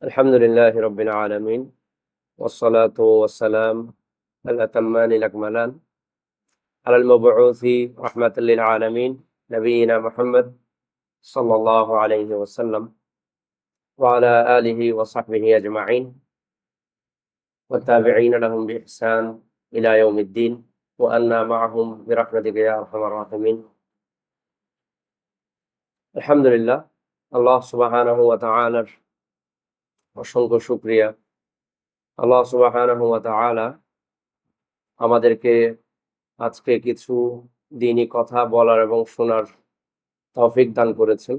الحمد لله رب العالمين والصلاة والسلام الأتمان الأكملان على المبعوث رحمة للعالمين نبينا محمد صلى الله عليه وسلم وعلى آله وصحبه أجمعين والتابعين لهم بإحسان إلى يوم الدين وأنا معهم برحمتك يا أرحم الراحمين. الحمد لله الله سبحانه وتعالى অসংখ্য শুকরিয়া। আল্লাহ সুবহানাহু ওয়া তাআলা আমাদেরকে আজকে কিছু দ্বীনি কথা বলার এবং শোনার তৌফিক দান করেছেন।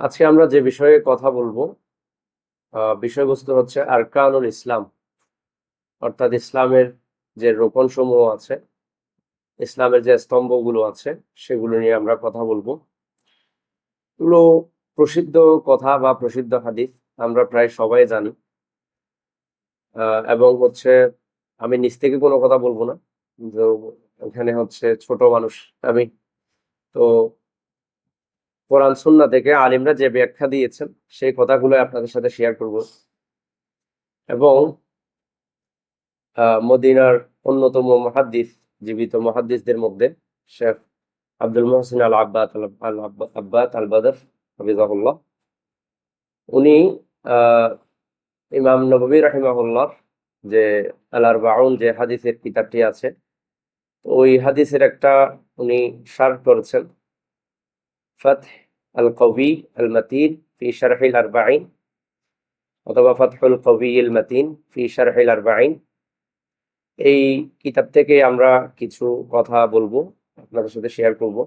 আজকে আমরা যে বিষয়ে কথা বলবো, বিষয়বস্তু হচ্ছে আরকানুল ইসলাম, অর্থাৎ ইসলামের যে রোকন সমূহ আছে, ইসলামের যে স্তম্ভগুলো আছে, সেগুলো নিয়ে আমরা কথা বলবো। এগুলো প্রসিদ্ধ কথা বা প্রসিদ্ধ হাদিস, আমরা প্রায় সবাই জানি। এবং হচ্ছে আমি নিজ থেকে কোনো কথা বলবো না, তো এখানে হচ্ছে ছোট মানুষ আমি, তো কোরআন সুন্নাহ থেকে আলিমরা যে ব্যাখ্যা দিয়েছেন সেই কথাগুলো আপনাদের সাথে শেয়ার করব। এবং মদিনার অন্যতম মুহাদ্দিস, জীবিত মুহাদ্দিসদের মধ্যে শেখ আব্দুল মুহসিন আল আব্বাদ আল বদর হাফিজাহুল্লাহ, উনি ইমাম নববী রাহিমাহুল্লাহ যে আল আরবাউন যে হাদিসের কিতাবটি আছে, ওই হাদিসের একটা উনি শারহ করেছেন, ফাতহ আল কবি আল মাতিন ফি শারহিল আরবাঈন অথবা ফাতহুল কবি আল মাতিন ফি শারহিল আরবাঈন। এই কিতাব থেকে আমরা কিছু কথা বলবো, আপনাদের সাথে শেয়ার করব।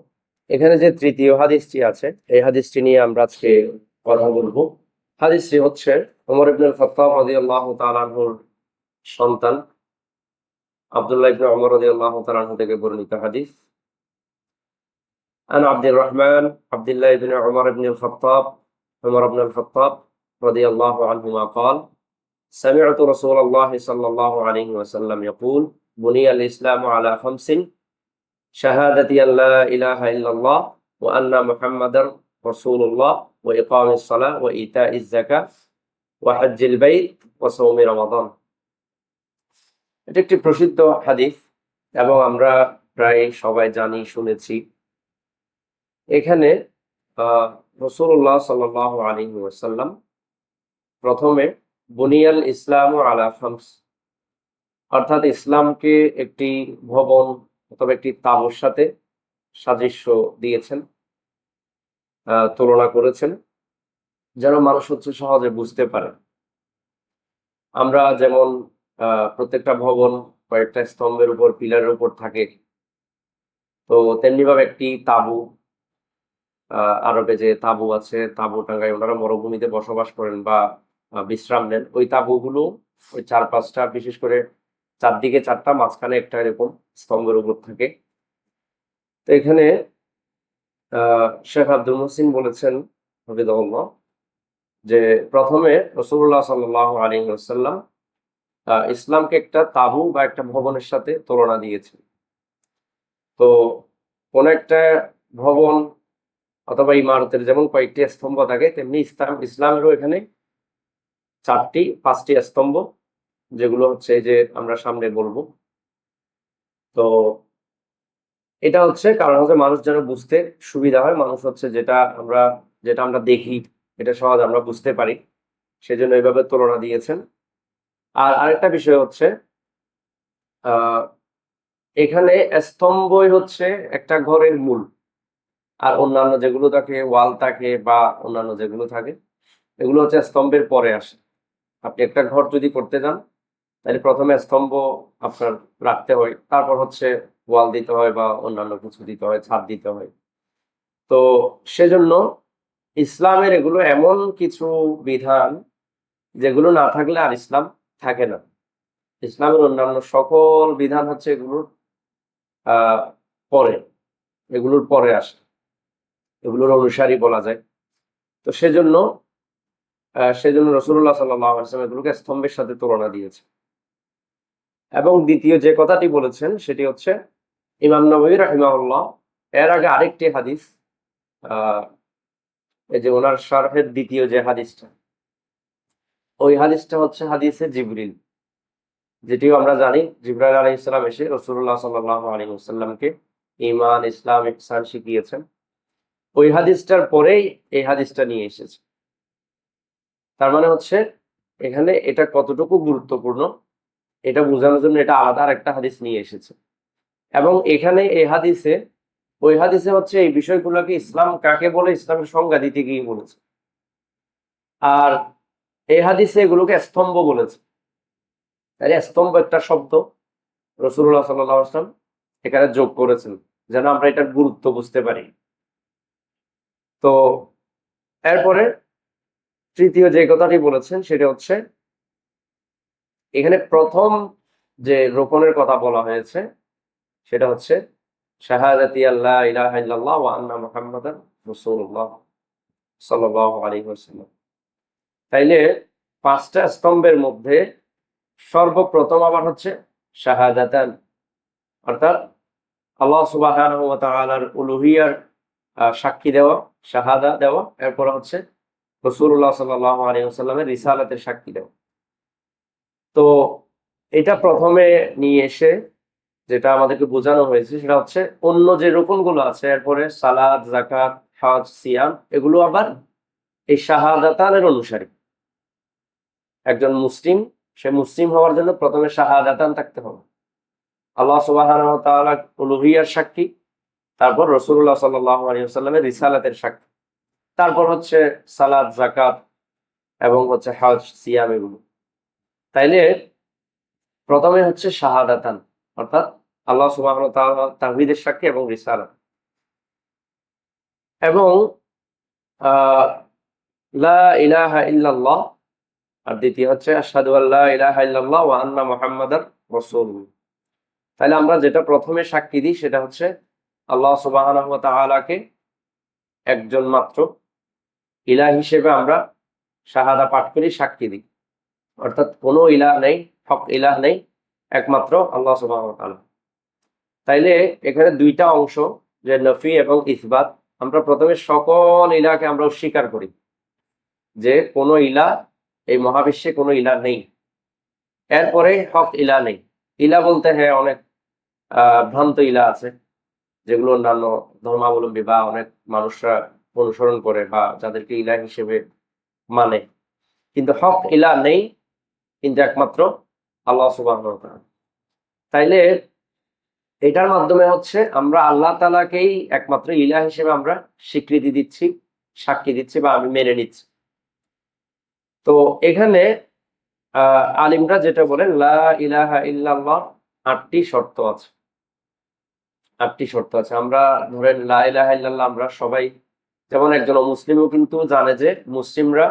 এখানে যে তৃতীয় হাদিসটি আছে, এই হাদিসটি নিয়ে আমরা আজকে কথা বলবো। হাদিসটি হচ্ছে ওমর ইবনে খাত্তাব রাদিয়াল্লাহু তাআলা আনহুর সন্তান আব্দুল্লাহ ইবনে ওমর রাদিয়াল্লাহু তাআলা আনহু থেকে বর্ণিত হাদিস। আন আব্দুর রহমান আব্দুল্লাহ ইবনে ওমর ইবনে খাত্তাব রাদিয়াল্লাহু আনহুমা قال سمعت رسول الله صلى الله عليه وسلم يقول بني الإسلام على خمس شهادة أن لا إله إلا الله وأن محمدا رسول الله وإقام الصلاة وإيتاء الزكاة وحج البيت وصوم رمضان। এটা একটি প্রসিদ্ধ হাদিস এবং আমরা প্রায় সবাই জানি, শুনেছি। এখানে রাসূলুল্লাহ সাল্লাল্লাহু আলাইহি ওয়াসাল্লাম প্রথমে বুনিয়াল ইসলাম আলা খামস, অর্থাৎ ইসলামকে একটি ভবন অথবা একটি তাবুর সাথে সাদৃশ্য দিয়েছেন, তুলনা করেছেন, যেন মানুষ হচ্ছে সহজে বুঝতে পারে। আমরা যেমন প্রত্যেকটা ভবন কয়েকটা স্তম্ভের উপর, পিলারের উপর থাকে, তো তেমনিভাবে একটি তাবু, আরবে যে তাবু আছে, তাবু টাঙ্গায়, ওনারা মরুভূমিতে বসবাস করেন বা বিশ্রাম নেন, ওই তাবুগুলো ওই চার পাঁচটা, বিশেষ করে চারদিকে চারটা, মাঝখানে একটা এরকম স্তম্ভের উপর থাকে। তো এখানে শেখ আব্দুল মুহসিন বলেছেন হাফিজাহুল্লাহ যে প্রথমে রাসূলুল্লাহ সাল্লাল্লাহু আলাইহি ওয়াসাল্লাম ইসলামকে একটা তাবু বা একটা ভবনের সাথে তুলনা দিয়েছেন। তো কোন একটা ভবন অথবা ইমারতের যেমন কয়েকটি স্তম্ভ থাকে, তেমনি ইসলামেরও এখানে পাঁচটি স্তম্ভ, যেগুলো হচ্ছে যে আমরা সামনে বলবো। তো এটা হচ্ছে কারণ হচ্ছে মানুষ যেন বুঝতে সুবিধা হয়, মানুষ হচ্ছে যেটা আমরা দেখি, এটা সহজ আমরা বুঝতে পারি, সেজন্য এইভাবে তুলনা দিয়েছেন। আর আরেকটা বিষয় হচ্ছে এখানে স্তম্ভই হচ্ছে একটা ঘরের মূল, আর অন্যান্য যেগুলো থাকে, ওয়াল থাকে বা অন্যান্য যেগুলো থাকে, এগুলো হচ্ছে স্তম্ভের পরে আসে। আপনি একটা ঘর যদি করতে যান, তাহলে প্রথমে স্তম্ভ আপনার রাখতে হয়, তারপর হচ্ছে ওয়াল দিতে হয় বা অন্যান্য কিছু দিতে হয়, ছাদ দিতে হয়। তো সেজন্য ইসলামের এগুলো এমন কিছু বিধান যেগুলো না থাকলে আর ইসলাম থাকে না। ইসলামের অন্যান্য সকল বিধান হচ্ছে আহ পরে, এগুলোর পরে আসে, এগুলোর অনুসারী বলা যায়। তো সেজন্য রাসূলুল্লাহ সাল্লাল্লাহু আলাইহি ওয়াসাল্লাম এগুলোকে স্তম্ভের সাথে তুলনা দিয়েছে। এবং দ্বিতীয় যে কথাটি বলেছেন সেটি হচ্ছে ইমাম নববী রাহিমাহুল্লাহ এর আগে আরেকটি হাদিস এই যে ওনার শরহের দ্বিতীয় যে হাদিসটা, ওই হাদিসটা হচ্ছে হাদিসে জিবরিল, যেটিও আমরা জানি জিবরাইল আলাইহিস সালাম এসে রাসূলুল্লাহ সাল্লাল্লাহু আলাইহি ওয়াসাল্লামকে ঈমান, ইসলাম, ইহসান শিখিয়েছেন। ওই হাদিসটার পরেই এই হাদিসটা নিয়ে এসেছে। তার মানে হচ্ছে এখানে এটা কতটুকু গুরুত্বপূর্ণ এটা বোঝানোর জন্য এটা আলাদা আরেকটা হাদিস নিয়ে এসেছে। এবং এখানে এই হাদিসে, ওই হাদিসে হচ্ছে এই বিষয়গুলোকে ইসলাম কাকে বলে ইসলামের সংজ্ঞা দিতে গিয়ে বলেছে, আর এই হাদিসে এগুলোকে স্তম্ভ বলেছে। তাহলে স্তম্ভ একটা শব্দ রাসূলুল্লাহ সাল্লাল্লাহু আলাইহি ওয়াসাল্লাম এখানে যোগ করেছেন যেন আমরা এটার গুরুত্ব বুঝতে পারি। তো এরপরে তৃতীয় যে কথাটি বলেছেন সেটা হচ্ছে এখানে প্রথম যে রোপণের কথা বলা হয়েছে সেটা হচ্ছে শাহাদাতি আল্লাহ ইলাহা ইল্লাল্লাহ ওয়া আন্না মুহাম্মাদান রাসূলুল্লাহ সাল্লাল্লাহু আলাইহি ওয়াসাল্লাম। তাইলে পাঁচটা স্তম্ভের মধ্যে সর্বপ্রথম আবার হচ্ছে শাহাদাতান, অর্থাৎ আল্লাহ সুবহানাহু ওয়া তাআলার উলুহিয়ার সাক্ষী দেওয়া, শাহাদা দেওয়া। এরপর হচ্ছে রাসূলুল্লাহ সাল্লাল্লাহু আলাইহি ওয়াসাল্লামের রিসালাতের সাক্ষী দেওয়া। তো এটা প্রথমে নিয়ে এসে যেটা আমাদেরকে বোঝানো হয়েছে সেটা হচ্ছে অন্য যে রুকনগুলো আছে এরপরে সালাত, যাকাত, হজ, সিয়াম, এগুলো আবার এই শাহাদাতানের অনুসারী। একজন মুসলিম, সে মুসলিম হওয়ার জন্য প্রথমে শাহাদাতান থাকতে হবে, আল্লাহ সুবহানাহু ওয়া তাআলার উলুহিয়ার সাক্ষী, তারপর রাসূলুল্লাহ সাল্লাল্লাহু আলাইহি ওয়াসাল্লামের রিসালাতের সাক্ষী, তারপর হচ্ছে সালাত, যাকাত এবং হচ্ছে হজ, সিয়াম এগুলো। তাইলে প্রথমে হচ্ছে শাহাদাতান, অর্থাৎ আল্লাহ সুবহানাহু ওয়া তাআলা তাওহীদের সাক্ষী এবং রিসালাত, এবং আহ লা ইলাহা ইল্লাল্লাহ, আর দ্বিতীয় হচ্ছে আশহাদু আল্লা ইলাহা ইল্লাল্লাহ ওয়া আন্না মুহাম্মাদার রাসূলুল্লাহ। তাহলে আমরা যেটা প্রথমে সাক্ষী দিই সেটা হচ্ছে আল্লাহ সুবহানাহু ওয়া তাআলাকে একজন মাত্র ইলাহ হিসেবে আমরা শাহাদা পাঠ করি, সাক্ষী দিই, অর্থাৎ কোনো ইলাহ নেই, হক ইলাহ নেই, একমাত্র আল্লাহ সুবহানাহু ওয়া তাআলা। তাইলে এখানে দুইটা অংশ, যে নফি এবং ইসবাত। আমরা প্রথমে সকল ইলাহকে আমরা অস্বীকার করি যে কোনো ইলাহ এই মহাবিশ্বে কোনো ইলাহ নেই। এরপরে হক ইলাহ নেই। ইলাহ বলতে হ্যাঁ অনেক ভ্রান্ত ইলাহ আছে যেগুলো অন্যান্য ধর্মাবলম্বী বা অনেক মানুষরা অনুসরণ করে বা যাদেরকে ইলাহ হিসেবে মানে, কিন্তু হক ইলাহ নেই, কিন্তু একমাত্র আল্লাহ সুবহানাহু ওয়া তাআলা। তাইলে এটার মাধ্যমে হচ্ছে আমরা আল্লাহ তাআলাকেই একমাত্র ইলাহ হিসেবে আমরা স্বীকৃতি দিচ্ছি, সাক্ষী দিচ্ছি বা আমি মেনে নিচ্ছি। তো এখানে আলিমরা যেটা বলেন লা ইলাহা ইল্লাল্লাহ, আটটি শর্ত আছে। আটটি শর্ত আছে। আমরা ধরেন লা ইলাহা ইল্লাল্লাহ আমরা সবাই, যেমন একজন মুসলিমও কিন্তু জানে যে মুসলিমরা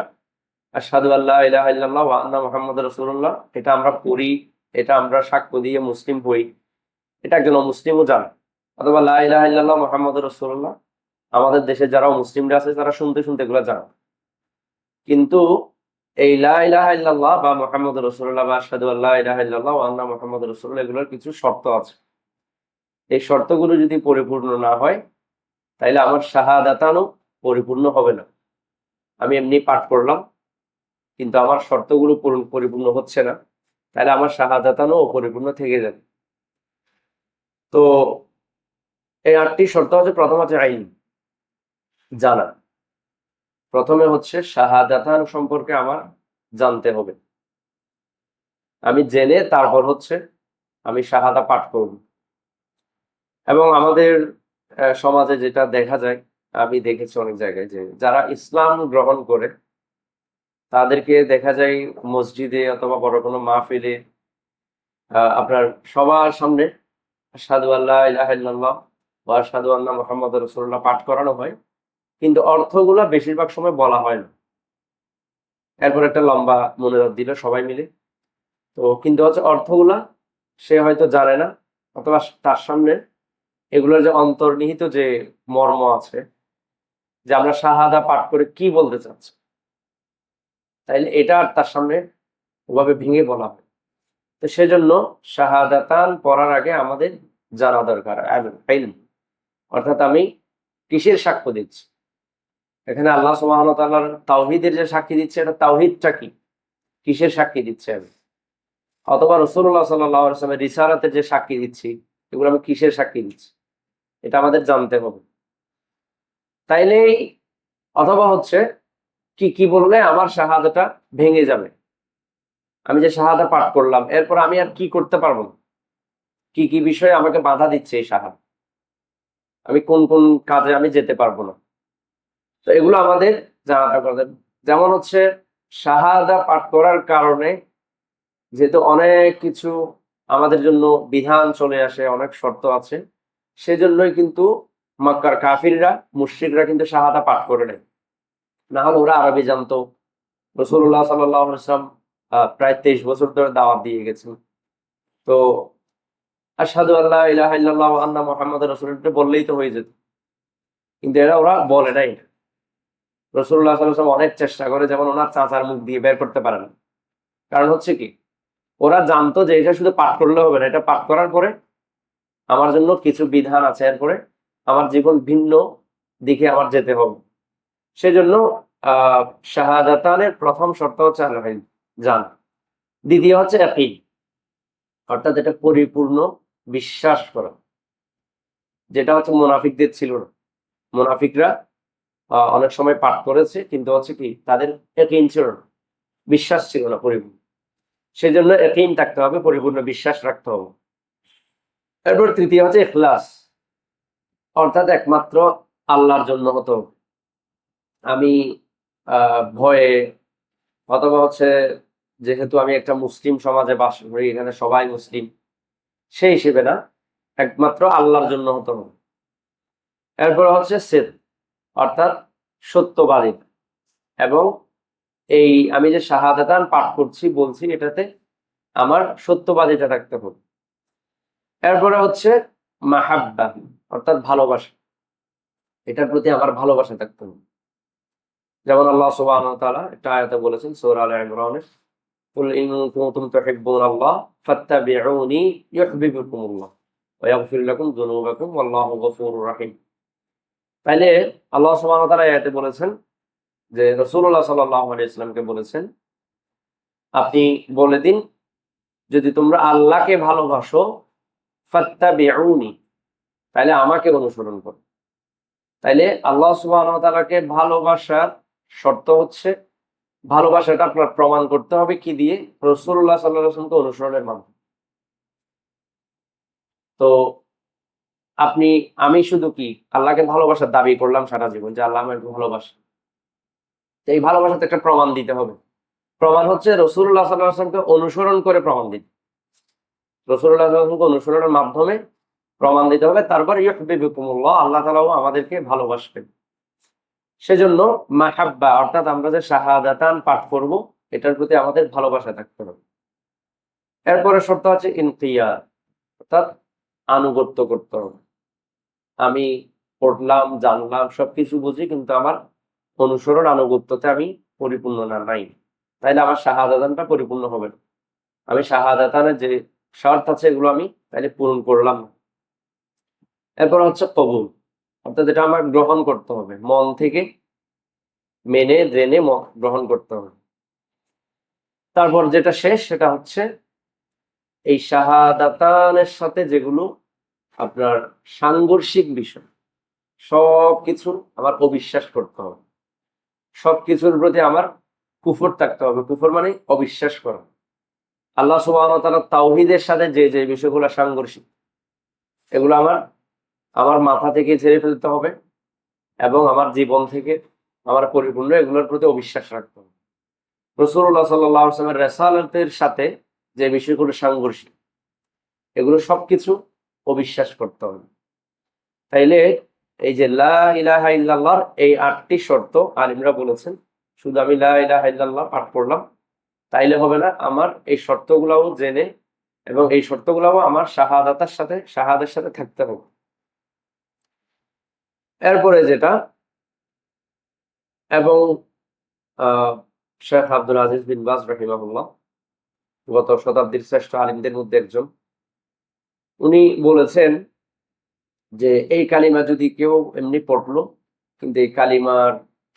আশহাদু আল্লা ইলাহা ইল্লাল্লাহ ওয়া আন্না মুহাম্মাদুর রাসূলুল্লাহ, এটা আমরা পড়ি, এটা আমরা সাক্ষ্য দিয়ে মুসলিম হই, এটা একজন মুসলিমও জানে। অথবা লা ইলাহা ইল্লাল্লাহ মুহাম্মাদুর রাসূলুল্লাহ, আমাদের দেশে যারা মুসলিমরা আছে তারা শুনতে শুনতে এগুলো জানে। কিন্তু এই লা ইলাহা ইল্লাল্লাহ বা মুহাম্মাদুর রাসূলুল্লাহ বা আশহাদু আল্লা ইলাহা ইল্লাল্লাহ ওয়া আন্না মুহাম্মাদুর রাসূলুল্লাহ, এগুলোর কিছু শর্ত আছে। এই শর্তগুলো যদি পরিপূর্ণ না হয় তাইলে আমার শাহাদাতানও পরিপূর্ণ হবে না। আমি এমনি পাঠ করলাম কিন্তু আমার শর্তগুলো পরিপূর্ণ হচ্ছে না, তাহলে আমার শাহাদাতানও অপরিপূর্ণ থেকে যাবে। তো এই আটটি শর্ত হচ্ছে, প্রথম হচ্ছে আইন, জানা। প্রথমে হচ্ছে শাহাদাতান সম্পর্কে আমার জানতে হবে, আমি জেনে তারপর হচ্ছে আমি শাহাদা পাঠ করব। এবং আমাদের সমাজে যেটা দেখা যায়, আমি দেখেছি অনেক জায়গায়, যে যারা ইসলাম গ্রহণ করে তাদেরকে দেখা যায় মসজিদে অথবা বড় কোনো মাহফিলে আপনার সবার সামনে আশহাদু আল্লা ইলাহা ইল্লাল্লাহ ওয়া আশহাদু আন্না মুহাম্মাদুর রাসূলুল্লাহ পাঠ করানো হয়, কিন্তু অর্থগুলা বেশিরভাগ সময় বলা হয় না। এরপর একটা লম্বা মোনাজাত দিল সবাই মিলে, তো কিন্তু হচ্ছে অর্থগুলা সে হয়তো জানে না, অথবা তার সামনে এগুলোর যে অন্তর্নিহিত যে মর্ম আছে, যে আমরা শাহাদা পাঠ করে কি বলতে চাচ্ছি, তাইলে এটা আর তার সামনে ওভাবে ভেঙে বলা হয়। তো সেজন্য শাহাদাতান পড়ার আগে আমাদের জানা দরকার ইলম, অর্থাৎ আমি কিসের সাক্ষ্য দিচ্ছি, এখানে আল্লাহ সুবহানাহু ওয়া তাআলার তাওহীদের যে সাক্ষী দিচ্ছে, এটা তাওহীদটা কি, কিসের সাক্ষী দিচ্ছে আমি, অথবা রাসূলুল্লাহ সাল্লাল্লাহু আলাইহি ওয়াসাল্লামের রিসালাতের যে সাক্ষী দিচ্ছি, এগুলো আমি কিসের সাক্ষী দিচ্ছি, এটা আমাদের জানতে হবে। তাইলেই, অথবা হচ্ছে কি কি বললে আমার শাহাদাটা ভেঙে যাবে, আমি যে শাহাদা পাঠ করলাম এরপর আমি আর কি করতে পারবো না, কি কি বিষয়ে আমাকে বাধা দিচ্ছে এই শাহাদা, আমি কোন কোন কাজে আমি যেতে পারবো না। তো এগুলো আমাদের জানাটা কথা। যেমন হচ্ছে শাহাদা পাঠ করার কারণে যেহেতু অনেক কিছু আমাদের জন্য বিধান চলে আসে, অনেক শর্ত আছে, সেজন্যই কিন্তু মক্কার কাফিররা, মুশরিকরা কিন্তু শাহাদা পাঠ করে নেয়। না হলে ওরা আরবি জানতো। রাসূলুল্লাহ সাল্লাল্লাহু আলাইহি ওয়াসাল্লাম প্রায় 23 বছর ধরে দাওয়াত দিয়ে গেছেন। তো আশহাদু আল্লা ইলাহা ইল্লাল্লাহ ওয়া আন্না মুহাম্মাদুর রাসূলুল্লাহ বললেই তো হয়ে যেত, কিন্তু ওরা বলে নাই। রাসূলুল্লাহ সাল্লাল্লাহু আলাইহি ওয়াসাল্লাম অনেক চেষ্টা করে, যেমন ওনার চাচার মুখ দিয়ে বের করতে পারে না। কারণ হচ্ছে কি, ওরা জানতো যে এটা শুধু পাঠ করলে হবে না, এটা পাঠ করার পরে আমার জন্য কিছু বিধান আছে, এরপরে আমার জীবন ভিন্ন দিকে আমার যেতে হবে। সেজন্য আহ শাহাদাতানের প্রথম শর্ত হচ্ছে আল্লাহ জানা, দ্বিতীয় হচ্ছে ইয়াকিন, অর্থাৎ এটা পরিপূর্ণ বিশ্বাস করা, যেটা হচ্ছে মুনাফিকদের ছিল না। মুনাফিকরা অনেক সময় পাঠ করেছে, কিন্তু হচ্ছে কি তাদের ইয়াকিন ছিল না, বিশ্বাস ছিল না পরিপূর্ণ। সেজন্য ইয়াকিন থাকতে হবে, পরিপূর্ণ বিশ্বাস রাখতে হবে। এরপর তৃতীয় হচ্ছে ইখলাস, অর্থাৎ একমাত্র আল্লাহর জন্য হতে হবে। আমি ভয়ে, অথবা হচ্ছে যেহেতু আমি একটা মুসলিম সমাজে বাস করি, এখানে সবাই মুসলিম, সেই হিসেবে না, একমাত্র আল্লাহর জন্য হতে হবে। এরপর হচ্ছে সিদক, অর্থাৎ সত্যবাদী, এবং এই আমি যে শাহাদাতান পাঠ করছি বলছি, এটাতে আমার সত্যবাদিতা থাকতে হবে। এরপরে হচ্ছে মাহাব্বা, অর্থাৎ ভালোবাসা, এটার প্রতি আমার ভালোবাসা থাকতে হবে। যেমন আল্লাহ সুবহানাহু ওয়া তাআলা একটা আয়াতে বলেছেন সূরা আলে ইমরানে, কুল ইন কুনতুম তুহিব্বুনাল্লাহ ফাত্তাবিউনি ইউহিব্বুকুমুল্লাহ ওয়া ইয়াগফির লাকুম যুনুবাকুম ওয়াল্লাহু গফুরুর রাহিম। তাইলে আল্লাহ সুবহানাহু ওয়া তাআলা আয়াতে বলেছেন যে রাসূলুল্লাহ সাল্লাল্লাহু আলাইহি ওয়াসাল্লামকে বলেছেন, আপনি বলে দিন, যদি তোমরা আল্লাহকে ভালোবাসো ফাত্তাবিউনি, তাইলে আমাকে অনুসরণ করো। তাইলে আল্লাহ সুবহানাহু ওয়া তাআলাকে ভালোবাসার শর্ত হচ্ছে, ভালোবাসাটা আপনার প্রমাণ করতে হবে কি দিয়ে, রাসূলুল্লাহ সাল্লাল্লাহু আলাইহি ওয়াসাল্লামকে অনুসরণের মাধ্যমে। তো আমি শুধু কি আল্লাহকে ভালোবাসার দাবি করলাম সারা জীবন যে আল্লাহ আমাকে ভালোবাসে, তো এই ভালোবাসাতে একটা প্রমাণ দিতে হবে। প্রমাণ হচ্ছে রাসূলুল্লাহ সাল্লাল্লাহু আলাইহি ওয়াসাল্লামকে অনুসরণ করে প্রমাণ দিতে, রাসূলুল্লাহ সাল্লাল্লাহু আলাইহি ওয়াসাল্লামকে অনুসরণের মাধ্যমে প্রমাণ দিতে হবে। তারপর ইউহিব্বুকুমুল্লাহ, আল্লাহ তাআলাও আমাদেরকে ভালোবাসবেন। সেজন্য মাহাব্বা, অর্থাৎ আমরা যে শাহাদাতান পাঠ করব, এটার প্রতি আমাদের ভালোবাসা থাকতে হবে। এরপরে শর্ত আছে ইনকিয়াদ, অর্থাৎ আনুগত্য করতে হবে। আমি পড়লাম, জানলাম, সবকিছু বুঝি, কিন্তু আমার অনুসরণ আনুগত্যতে আমি পরিপূর্ণ নাই, তাইলে আমার শাহাদাতানটা পরিপূর্ণ হবে না। আমি শাহাদাতানের যে শর্ত আছে এগুলো আমি তাইলে পূরণ করলাম না। এরপর হচ্ছে কবুল, অর্থাৎ এটা আমার গ্রহণ করতে হবে, মন থেকে মেনে জেনে গ্রহণ করতে হবে। তারপর যেটা শেষ, সেটা হচ্ছে এই শাহাদাতানের সাথে যেগুলো আপনার সাংঘর্ষিক বিষয়, সবকিছু আমার অবিশ্বাস করতে হবে, সবকিছুর প্রতি আমার কুফর থাকতে হবে। কুফর মানে অবিশ্বাস করা। আল্লাহ সুবহানাহু ওয়া তাআলা তাওহীদের সাথে যে যে বিষয়গুলো সাংঘর্ষিক, এগুলো আমার আমার মাথা থেকে ঝেড়ে ফেলতে হবে, এবং আমার জীবন থেকে আমার পরিপূর্ণ এগুলোর প্রতি অবিশ্বাস রাখতে হবে। রাসূলুল্লাহ সাল্লাল্লাহু আলাইহি ওয়াসাল্লামের রিসালাতের সাথে যে বিষয়গুলো সাংঘর্ষিক, এগুলো সবকিছু অবিশ্বাস করতে হবে। তাইলে এই যে লা ইলাহা ইল্লাল্লাহর এই ৮টি শর্ত আলিমরা বলেছেন, শুধু আমি লা ইলাহা ইল্লাল্লাহ পাঠ করলাম তাইলে হবে না, আমার এই শর্তগুলাও জেনে এবং এই শর্তগুলাও আমার শাহাদাতের সাথে থাকতে হবে। এরপরে যেটা, এবং শেখ আব্দুল আজিজ বিন বাজ রাহিমাহুল্লাহ, গত শতাব্দীর শ্রেষ্ঠ আলিমদের মধ্যে একজন, উনি বলেছেন যে এই কালিমা যদি কেউ এমনি পড়লো, কিন্তু এই কালিমার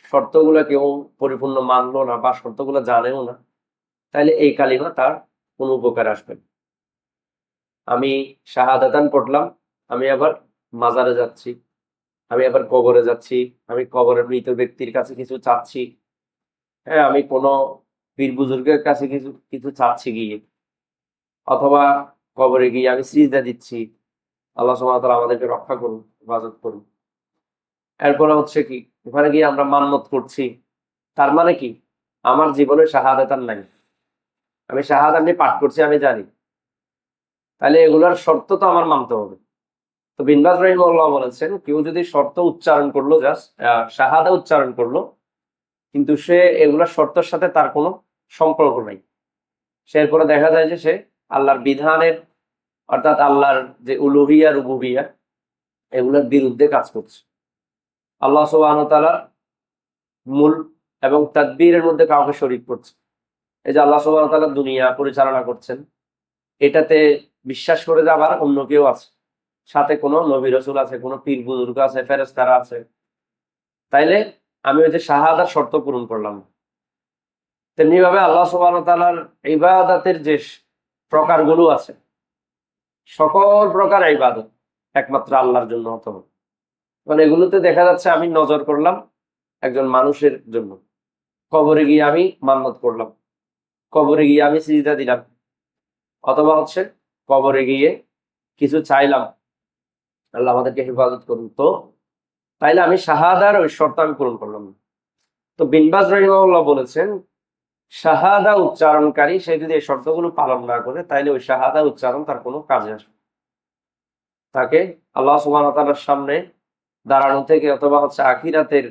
শর্তগুলো কেউ পরিপূর্ণ মানলো না বা শর্তগুলো জানেও না, তাহলে এই কালিমা তার কোনো উপকার আসবে না। আমি শাহাদাতান পড়লাম, আমি আবার মাজারে যাচ্ছি, আমি আবার কবরে যাচ্ছি, আমি কবরের মৃত ব্যক্তির কাছে কিছু চাচ্ছি, হ্যাঁ, আমি কোনো পীর বুজুর্গের কাছে কিছু কিছু চাচ্ছি গিয়ে, অথবা কবরে গিয়ে আমি সিজদা দিচ্ছি, আল্লাহ সুবহানাহু ওয়া তাআলা আমাদেরকে রক্ষা করুন, হেফাজত করুন। এরপরে হচ্ছে কি, ওখানে গিয়ে আমরা মান্নত করছি, তার মানে কি আমার জীবনে শাহাদাতান নাই, আমি শাহাদাত নিয়ে পাঠ করছি, আমি জানি, তাহলে এগুলোর শর্ত তো আমার মানতে হবে। তো বিন বাজ রাহিমাহুল্লাহ বলেছেন, কেউ যদি শর্ত উচ্চারণ করলো, জাস্ট শাহাদা উচ্চারণ করলো, কিন্তু সে এগুলোর শর্তের সাথে তার কোনো সম্পর্ক নাই, সে এরপরে দেখা যায় যে সে আল্লাহর বিধানের, অর্থাৎ আল্লাহর যে উলুহিয়া রুবুবিয়া, এগুলোর বিরুদ্ধে কাজ করছে। আল্লাহ সুবহানাহু ওয়া তাআলার মূল এবং তাদবীরের মধ্যে কাউকে শরীক করছে। এই যে আল্লাহ সুবহানাহু ওয়া তাআলা দুনিয়া পরিচালনা করছেন, এটাতে বিশ্বাস করে যে আবার অন্য কেউ আছে, সাথে কোনো নবী রাসূল আছে, কোনো পীর বুজুর্গ আছে, ফেরেশতারা আছে, তাইলে আমি ওই যে শাহাদার শর্ত পূরণ করলাম না। তেমনি ভাবে আল্লাহ সুবহানাহু ওয়া তাআলার ইবাদতের যে প্রকারগুলো আছে, সকল প্রকার ইবাদত একমাত্র আল্লাহর জন্য হতে হবে। মানে এগুলোতে দেখা যাচ্ছে আমি নজর করলাম একজন মানুষের জন্য, কবরে গিয়ে আমি মান্নত করলাম, কবরে গিয়ে আমি সিজদা দিলাম, অথবা হচ্ছে কবরে গিয়ে কিছু চাইলাম, আল্লাহ আমাদেরকে হেফাজত করুন, তো তাইলে আমি শাহাদার ওই শর্ত আমি পূরণ করলাম না। তো বিন বাজ রাহিমাহুল্লাহ বলেছেন, শাহাদা উচ্চারণকারী সে যদি এই শর্তগুলো পালন না করে, তাইলে ওই শাহাদা উচ্চারণ তার কোনো কাজে আসবে, তাকে আল্লাহ সুবহানাহু ওয়া তাআলার সামনে দাঁড়ানো থেকে অথবা হচ্ছে আখিরাতের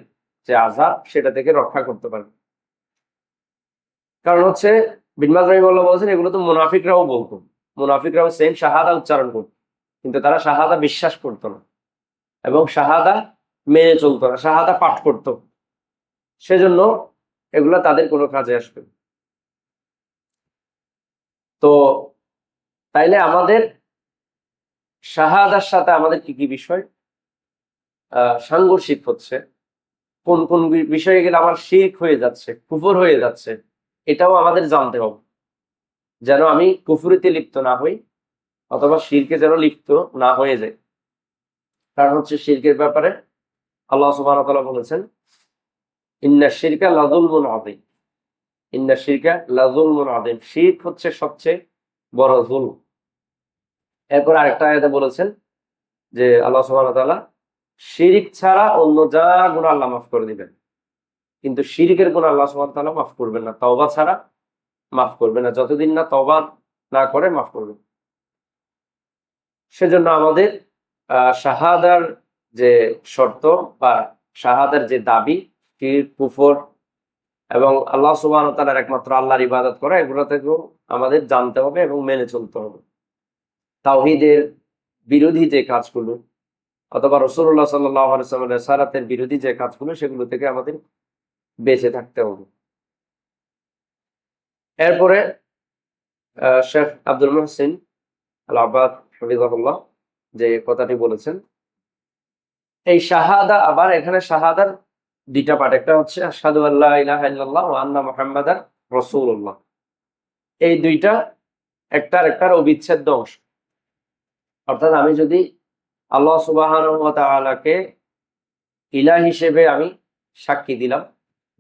যে আযাব সেটা থেকে রক্ষা করতে পারবে। কারণ হচ্ছে বিন বাজ রাহিমাহুল্লাহ বলেছেন, এগুলো তো মুনাফিকরাও বলতো, মুনাফিকরাও সেম শাহাদা উচ্চারণ করতো, কিন্তু তারা শাহাদা বিশ্বাস করতো না এবং শাহাদা মেনে চলতো না, শাহাদা পাঠ করতো, সেজন্য এগুলো তাদের কোনো কাজে আসবে না। তো তাইলে আমাদের শাহাদার সাথে আমাদের কি কি বিষয় সাংঘর্ষিক হচ্ছে, কোন কোন বিষয়ে গেলে আমার শিরক হয়ে যাচ্ছে, কুফর হয়ে যাচ্ছে, এটাও আমাদের জানতে হবে, যেন আমি কুফরিতে লিপ্ত না হই অথবা শিরকে যেন লিপ্ত না হয়ে যায়। কারণ হচ্ছে শিরকের ব্যাপারে আল্লাহ সুবহানাহু ওয়া তাআলা বলেছেন, ইন্না শিরকা লাযুলমুন আযীম, ইন্না শিরকা লাযুলমুন আযীম, শিরক হচ্ছে সবচেয়ে বড় জুলম। এরপর আরেকটা আয়াতে বলেছেন যে আল্লাহ সুবহানাহু ওয়া তাআলা শিরিক ছাড়া অন্য যা গুনাহ আল্লাহ মাফ করে দিবেন, কিন্তু শিরিকের গুনাহ আল্লাহ সুবহানাহু ওয়া তাআলা মাফ করবেন না, তওবা ছাড়া মাফ করবেন না, যতদিন না তওবা না করে মাফ করবেন। সেজন্য আমাদের শাহাদার যে শর্ত বা শাহাদার যে দাবি, শিরক, কুফর এবং আল্লাহ সুবহানাহু ওয়া তাআলার একমাত্র আল্লাহর ইবাদত করা, এগুলো থেকেও আমাদের জানতে হবে এবং মেনে চলতে হবে। তাওহীদের বিরোধী যে কাজগুলো অথবা রাসূলুল্লাহ সাল্লাল্লাহু আলাইহি ওয়াসাল্লামের রিসালাতের বিরোধী যে কাজগুলো, সেগুলো থেকে আমাদের বেঁচে থাকতে হবে। এরপরে শেখ আব্দুল মুহসিন আল আব্বাদ হাফিজাহুল্লাহ যে কথাটি বলেছেন, এই শাহাদা, আবার এখানে শাহাদার দুইটা পার্ট, একটা হচ্ছে আশহাদু আল্লা ইলাহা ইল্লাল্লাহ ওয়া আন্না মুহাম্মাদার রাসূলুল্লাহ, এই দুইটা একটার অবিচ্ছেদ্য অংশ। অর্থাৎ আমি যদি আল্লাহ সুবহানাহু ওয়া তাআলাকে ইলাহ হিসেবে আমি সাক্ষী দিলাম,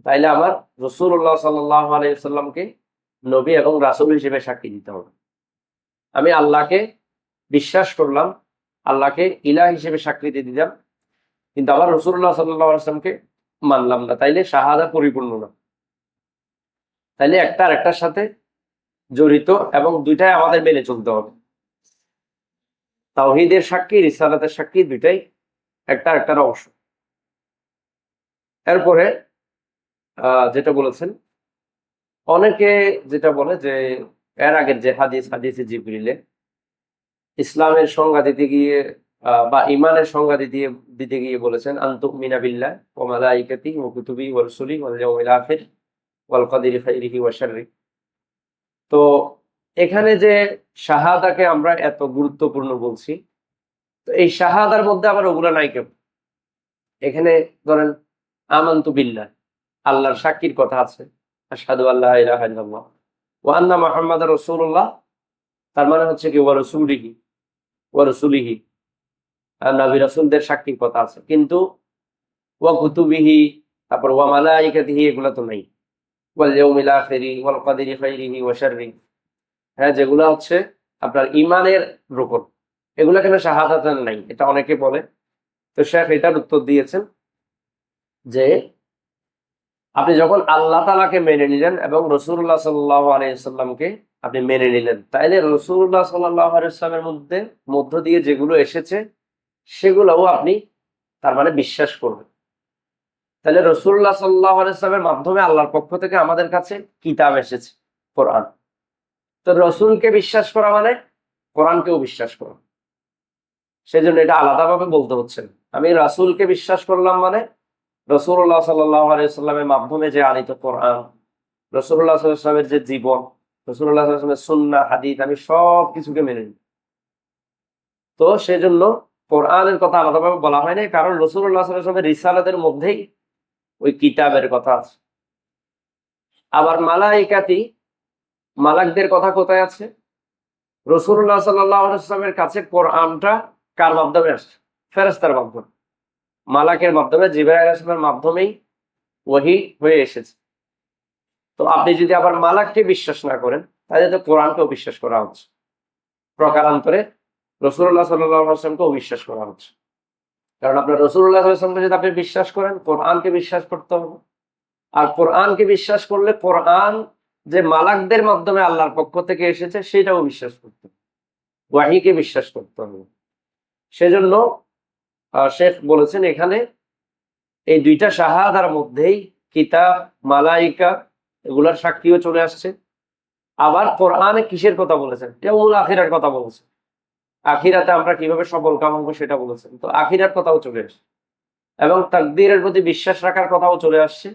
তাইলে আমার রাসূলুল্লাহ সাল্লাল্লাহু আলাইহি ওয়াসাল্লামকে নবী এবং রাসূল হিসেবে সাক্ষী দিতে হবে। আমি আল্লাহকে বিশ্বাস করলাম, আল্লাহকে ইলাহ হিসেবে স্বীকৃতি দিলাম, কিন্তু আবার রাসূলুল্লাহ সাল্লাল্লাহু আলাইহি ওয়াসাল্লামকে মানলাম না, তাইলে শাহাদা পরিপূর্ণ না। তাইলে একটা আরেকটার সাথে জড়িত এবং দুইটাই আমাদের মেনে চলতে হবে। তাওহীদের সাক্ষী, রিসালাতের সাক্ষী, দুইটাই একটা আরেকটার অংশ। এরপরে যেটা বলেছেন, অনেকে যেটা বলে যে এর আগের যে হাদিসে জিবরিলে ইসলামের সংজ্ঞা দিতে গিয়ে বা ইমানের সংজ্ঞা দিতে গিয়ে বলেছেন, আনতুমিনা বিল্লাহ ওয়া মালাইকাতিহি ওয়া কুতুবিহি ওয়া রুসুলিহি ওয়াল ইয়াউমিল আখির ওয়াল কদরি খাইরিহি ওয়া শাররিহি। তো এখানে যে শাহাদাকে আমরা এত গুরুত্বপূর্ণ বলছি, তো এই শাহাদার মধ্যে আবার ওগুলা নাই কেন? এখানে ধরেন আমানতু বিল্লাহ, আল্লাহর সাক্ষীর কথা আছে, আশহাদু আল্লা ইলাহা ইল্লাল্লাহ ওয়া আন্না মুহাম্মাদার রাসূলুল্লাহ, তার মানে হচ্ছে কি ওয়া রাসূলিহি, ওয়া রাসূলিহি, নবী রাসূলদের সাক্ষীর কথা আছে। কিন্তু ওয়া কুতুবিহি, তারপর ওয়া মালাইকাতিহি, এগুলা তো নাই। ওয়াল ইয়াউমিল আখিরি ওয়াল কদরি খাইরিহি ওয়া শাররিহি, হ্যাঁ, যেগুলা হচ্ছে আপনার ইমানের রুকন, এগুলা কেন শাহাদাতান নাই, এটা অনেকে বলে। তো শেখ এটার উত্তর দিয়েছেন যে আপনি যখন আল্লাহ তাআলাকে মেনে নিলেন এবং রাসূলুল্লাহ সাল্লাল্লাহু আলাইহি ওয়াসাল্লামকে আপনি মেনে নিলেন, তাইলে রাসূলুল্লাহ সাল্লাল্লাহু আলাইহি ওয়াসাল্লামের মধ্য দিয়ে যেগুলো এসেছে সেগুলোও আপনি তার মানে বিশ্বাস করবেন। তাহলে রাসূলুল্লাহ সাল্লাল্লাহু আলাইহি ওয়াসাল্লামের মাধ্যমে আল্লাহর পক্ষ থেকে আমাদের কাছে কিতাব এসেছে, কোরআন। তো রসুলকে বিশ্বাস করা মানে কোরআনকেও বিশ্বাস করা। সেজন্য এটা আলাদাভাবে বলতে হচ্ছে না। আমি রাসূলকে বিশ্বাস করলাম মানে রাসূলুল্লাহ সাল্লাল্লাহু আলাইহি ওয়াসাল্লামের মাধ্যমে যে আনিত কোরআন, রাসূলুল্লাহ সাল্লাল্লাহু আলাইহি ওয়াসাল্লামের যে জীবন, রাসূলুল্লাহ সাল্লাল্লাহু আলাইহি ওয়াসাল্লামের সুন্নাহ হাদিস, আমি সব কিছুকে মেনে নিই। তো সেজন্য কোরআনের কথা আলাদাভাবে বলা হয় না, কারণ রাসূলুল্লাহ সাল্লাল্লাহু আলাইহি ওয়াসাল্লামের রিসালাতের মধ্যেই ওই কিতাবের কথা আছে। আবার মালাইকাতি, মালাকদের কথা কোথায় আছে? রাসূলুল্লাহ সাল্লাল্লাহু আলাইহি ওয়াসাল্লামের কাছে কোরআনটা কার মাধ্যমে আসছে? ফেরেশতার মাধ্যমে, মালাকের মাধ্যমে, জিবরাইল আলাইহিস সালামের মাধ্যমেই ওহী হয়ে এসেছে। তো আপনি যদি আবার মালাককে বিশ্বাস না করেন, তাহলে তো কোরআনকেও বিশ্বাস করা হচ্ছে। প্রকারান্তরে রাসূলুল্লাহ সাল্লাল্লাহু আলাইহি ওয়াসাল্লামকে অবিশ্বাস করা হচ্ছে। কারণ আপনার রাসূলুল্লাহ সাল্লাল্লাহু আলাইহি ওয়াসাল্লামকে যদি আপনি বিশ্বাস করেন, কোরআনকে বিশ্বাস করতে হবে। আর কোরআনকে বিশ্বাস করলে কোরআন যে মালাকদের মাধ্যমে আল্লাহর পক্ষ থেকে এসেছে সেটাও বিশ্বাস করতে হবে, ওয়াহীকে বিশ্বাস করতে হবে। সেজন্য শেখ বলেছেন এখানে এই দুইটা শাহাদার মধ্যেই কিতাব, মালাইকা, এগুলার সাক্ষীও চলে আসছে। আবার কোরআনে কিসের কথা বলেছেন? ইয়াউমুল আখিরার কথা বলেছেন। আখিরাতে আমরা কিভাবে সফল কাম হবো সেটা বলেছেন। তো আখিরার কথাও চলে আসছে এবং তাকদীরের প্রতি বিশ্বাস রাখার কথাও চলে আসছে।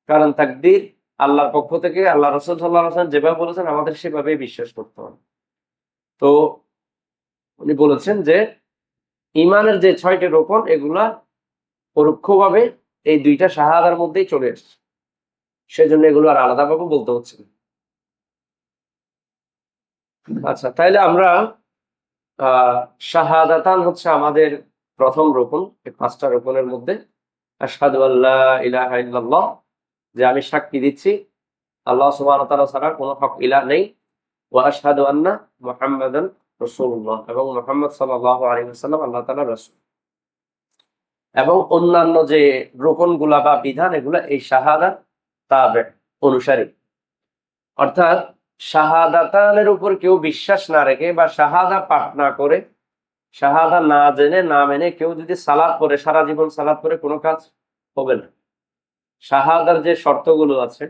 কারণ তাকদীর আল্লাহর পক্ষ থেকে, আল্লাহ রাসূল সাল্লাল্লাহু আলাইহি ওয়াসাল্লাম যেভাবে বলেছেন আমাদের সেভাবেই বিশ্বাস করতে হবে। তো উনি বলেছেন যে ঈমানের যে ৬টি রোকন, এগুলা পরোক্ষভাবে এই দুইটা শাহাদার মধ্যেই চলে আসছে। সেজন্য এগুলো আর আলাদাভাবে বলতে হচ্ছে না। আচ্ছা, তাইলে আমরা শাহাদাতান হচ্ছে আমাদের প্রথম রোকন, এই ৫টা রোকনের মধ্যে। আশহাদু আল্লা ইলাহা ইল্লাল্লাহ, যে আমি সাক্ষী দিচ্ছি আল্লাহ সুবহানাহু ওয়া তাআলা ছাড়া কোনো হক ইলাহ নেই। ওয়া আশহাদু আন্না মুহাম্মাদান রাসূলুল্লাহ, এবং মুহাম্মদ সাল্লাল্লাহু আলাইহি ওয়াসাল্লাম আল্লাহ তাআলার রাসূল। এবং অন্যান্য যে রোকনগুলা বা বিধান, এগুলা এই শাহাদা তাবে অনুসারী। অর্থাৎ শাহাদাতানের উপর কেউ বিশ্বাস না রেখে বা শাহাদা পাঠ না করে, শাহাদা না জেনে না মেনে কেউ যদি সালাত পড়ে, সারা জীবন সালাত পড়ে, কোনো কাজ হবে না। শাহাদার যে শর্তগুলো আছে,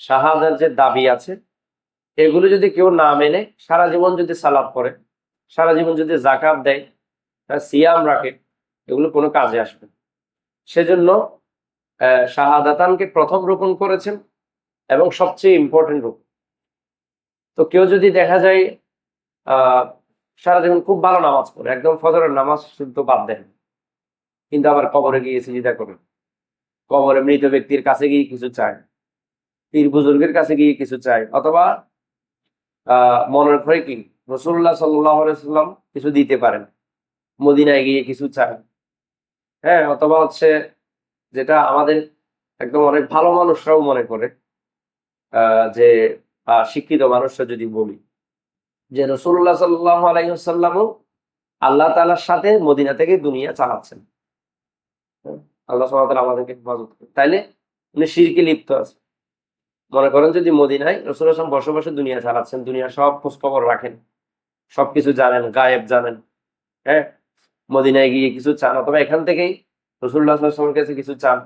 শাহাদার যে দাবি আছে, এগুলো যদি কেউ না মেনে সারা জীবন যদি সালাত পড়ে, সারা জীবন যদি যাকাত দেয়, সিয়াম রাখে, এগুলো কোনো কাজে আসবে না। সেজন্য শাহাদাতানকে প্রথম রোকন করেছেন এবং সবচেয়ে ইম্পর্টেন্ট রোকন। তো কেউ যদি দেখা যায় সারা জীবন খুব ভালো নামাজ পড়ে, একদম ফজরের নামাজ শুদ্ধ বাদ দেন, কিন্তু আবার কবরে গিয়ে সিজদা করে, কবরে মৃত ব্যক্তির কাছে গিয়ে কিছু চায়, পীর বুজুর্গের কাছে গিয়ে কিছু চায়, অথবা মনের ঘরে কি রাসূলুল্লাহ সাল্লাল্লাহু আলাইহি ওয়াসাল্লাম কিছু দিতে পারেন, মদিনায় গিয়ে কিছু চায়, হ্যাঁ, অথবা হচ্ছে যেটা আমাদের একদম অনেক ভালো মানুষরাও মনে করে, যে শিক্ষিত মানুষরা যদি বলি যে রাসূলুল্লাহ সাল্লাল্লাহু আলাইহি ওয়াসাল্লামও আল্লাহ তাআলার সাথে মদিনা থেকে দুনিয়া চালাচ্ছেন। আল্লাহ সুবহানাহু ওয়া তাআলা আমাদেরকে হেফাজত করুন। তাইলে উনি শিরকে লিপ্ত আছে। মনে করেন যদি মদিনায় রাসূলুল্লাহ সাল্লাল্লাহু আলাইহি ওয়াসাল্লাম বসে বসে দুনিয়া চালাচ্ছেন, দুনিয়ার সব খোঁজ খবর রাখেন, সবকিছু জানেন, গায়েব জানেন, হ্যাঁ, মদিনায় গিয়ে কিছু চান, অথবা এখান থেকেই রাসূলুল্লাহ সাল্লাল্লাহু আলাইহি ওয়াসাল্লামের কাছে কিছু চান,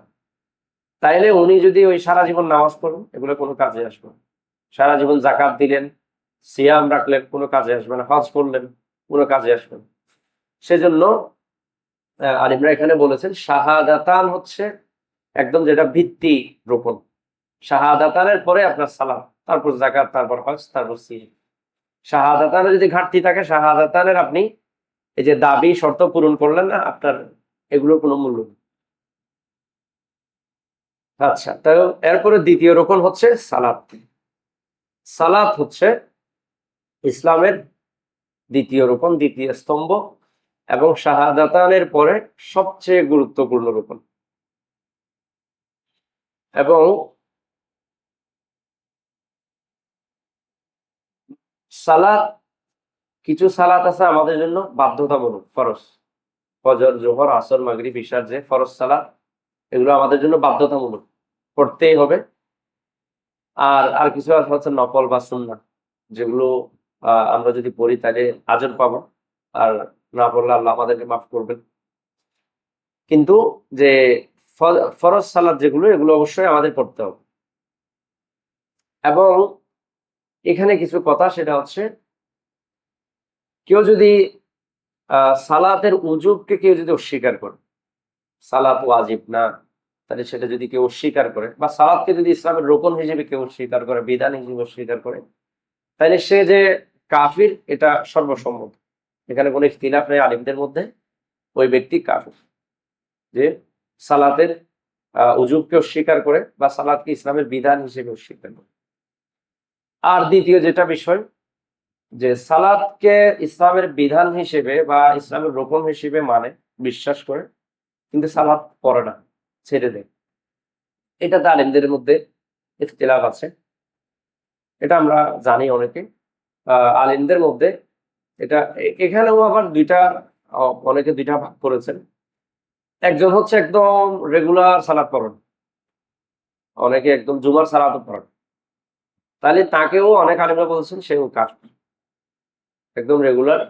তাইলে উনি যদি ওই সারা জীবন নামাজ পড়েন, এগুলো কোনো কাজে আসবে না। সারা জীবন যাকাত দিলেন, সিয়াম রাখলেন, কোনো কাজে আসবে না। হজ করলেন, কোনো কাজে আসবে না। সেজন্য আলিমরা এখানে বলেছেন শাহাদাতান হচ্ছে একদম যেটা ভিত্তি রোকন। শাহাদাতানের পরে আপনার সালাত, তারপর যাকাত, তারপর হজ, তারপর সিয়াম। শাহাদাতানের যদি ঘাটতি থাকে, শাহাদাতানের আপনি এই যে দাবি শর্ত পূরণ করলেন না, আপনার এগুলোর কোনো মূল্য নেই। আচ্ছা, তো এরপরে দ্বিতীয় রকম হচ্ছে সালাত। সালাত হচ্ছে ইসলামের দ্বিতীয় রকম, দ্বিতীয় স্তম্ভ এবং শাহাদাতানের পরে সবচেয়ে গুরুত্বপূর্ণ রকম। এবং সালাত, কিছু সালাত আছে আমাদের জন্য বাধ্যতামূলক, ফরজ। ফজর, জোহর, আসর, মাগরিব, ইশার যে ফরজ সালাত, এগুলো আমাদের জন্য বাধ্যতামূলক, পড়তেই হবে। আর আর কিছু আছে হচ্ছে নফল বা সুন্নাহ, যেগুলো আমরা যদি পড়ি তাহলে আজর পাবো, আর না পড়লে আল্লাহ আমাদেরকে মাফ করবেন। কিন্তু যে ফরজ সালাত যেগুলো, এগুলো অবশ্যই আমাদের পড়তে হবে। এবং এখানে কিছু কথা, সেটা হচ্ছে কেউ যদি সালাতের উজুবকে কেউ যদি অস্বীকার করে, সালাত ওয়াজিব না, তাহলে সেটা যদি কেউ অস্বীকার করে, বা সালাতকে যদি ইসলামের রোকন হিসেবে কেউ অস্বীকার করে, বিধান হিসেবে অস্বীকার করে, তাহলে সে যে কাফির, এটা সর্বসম্মত। এখানে কোনো ইখতিলাফ নেই আলিমদের মধ্যে, ওই ব্যক্তি কাফির, যে সালাতের উজুবকে অস্বীকার করে বা সালাতকে ইসলামের বিধান হিসেবে অস্বীকার করে। আর দ্বিতীয় যেটা বিষয়, যে সালাতকে ইসলামের বিধান হিসেবে বা ইসলামের রোকন হিসেবে মানে, বিশ্বাস করে, কিন্তু সালাত পড়ে না, ছেড়ে দেয়, এটা আলিমদের মধ্যে ইখতিলাফ আছে। এটা আমরা জানি অনেকে আলিমদের মধ্যে। এটা এখানেও আবার দুইটা, অনেকে দুইটা ভাগ করেছেন। একজন হচ্ছে একদম রেগুলার সালাত পড়েন, অনেকে একদম জুমার সালাতও পড়েন, তাহলে তাকেও অনেক আলিমরা বলছেন সেও কাফির। একদম রেগুলার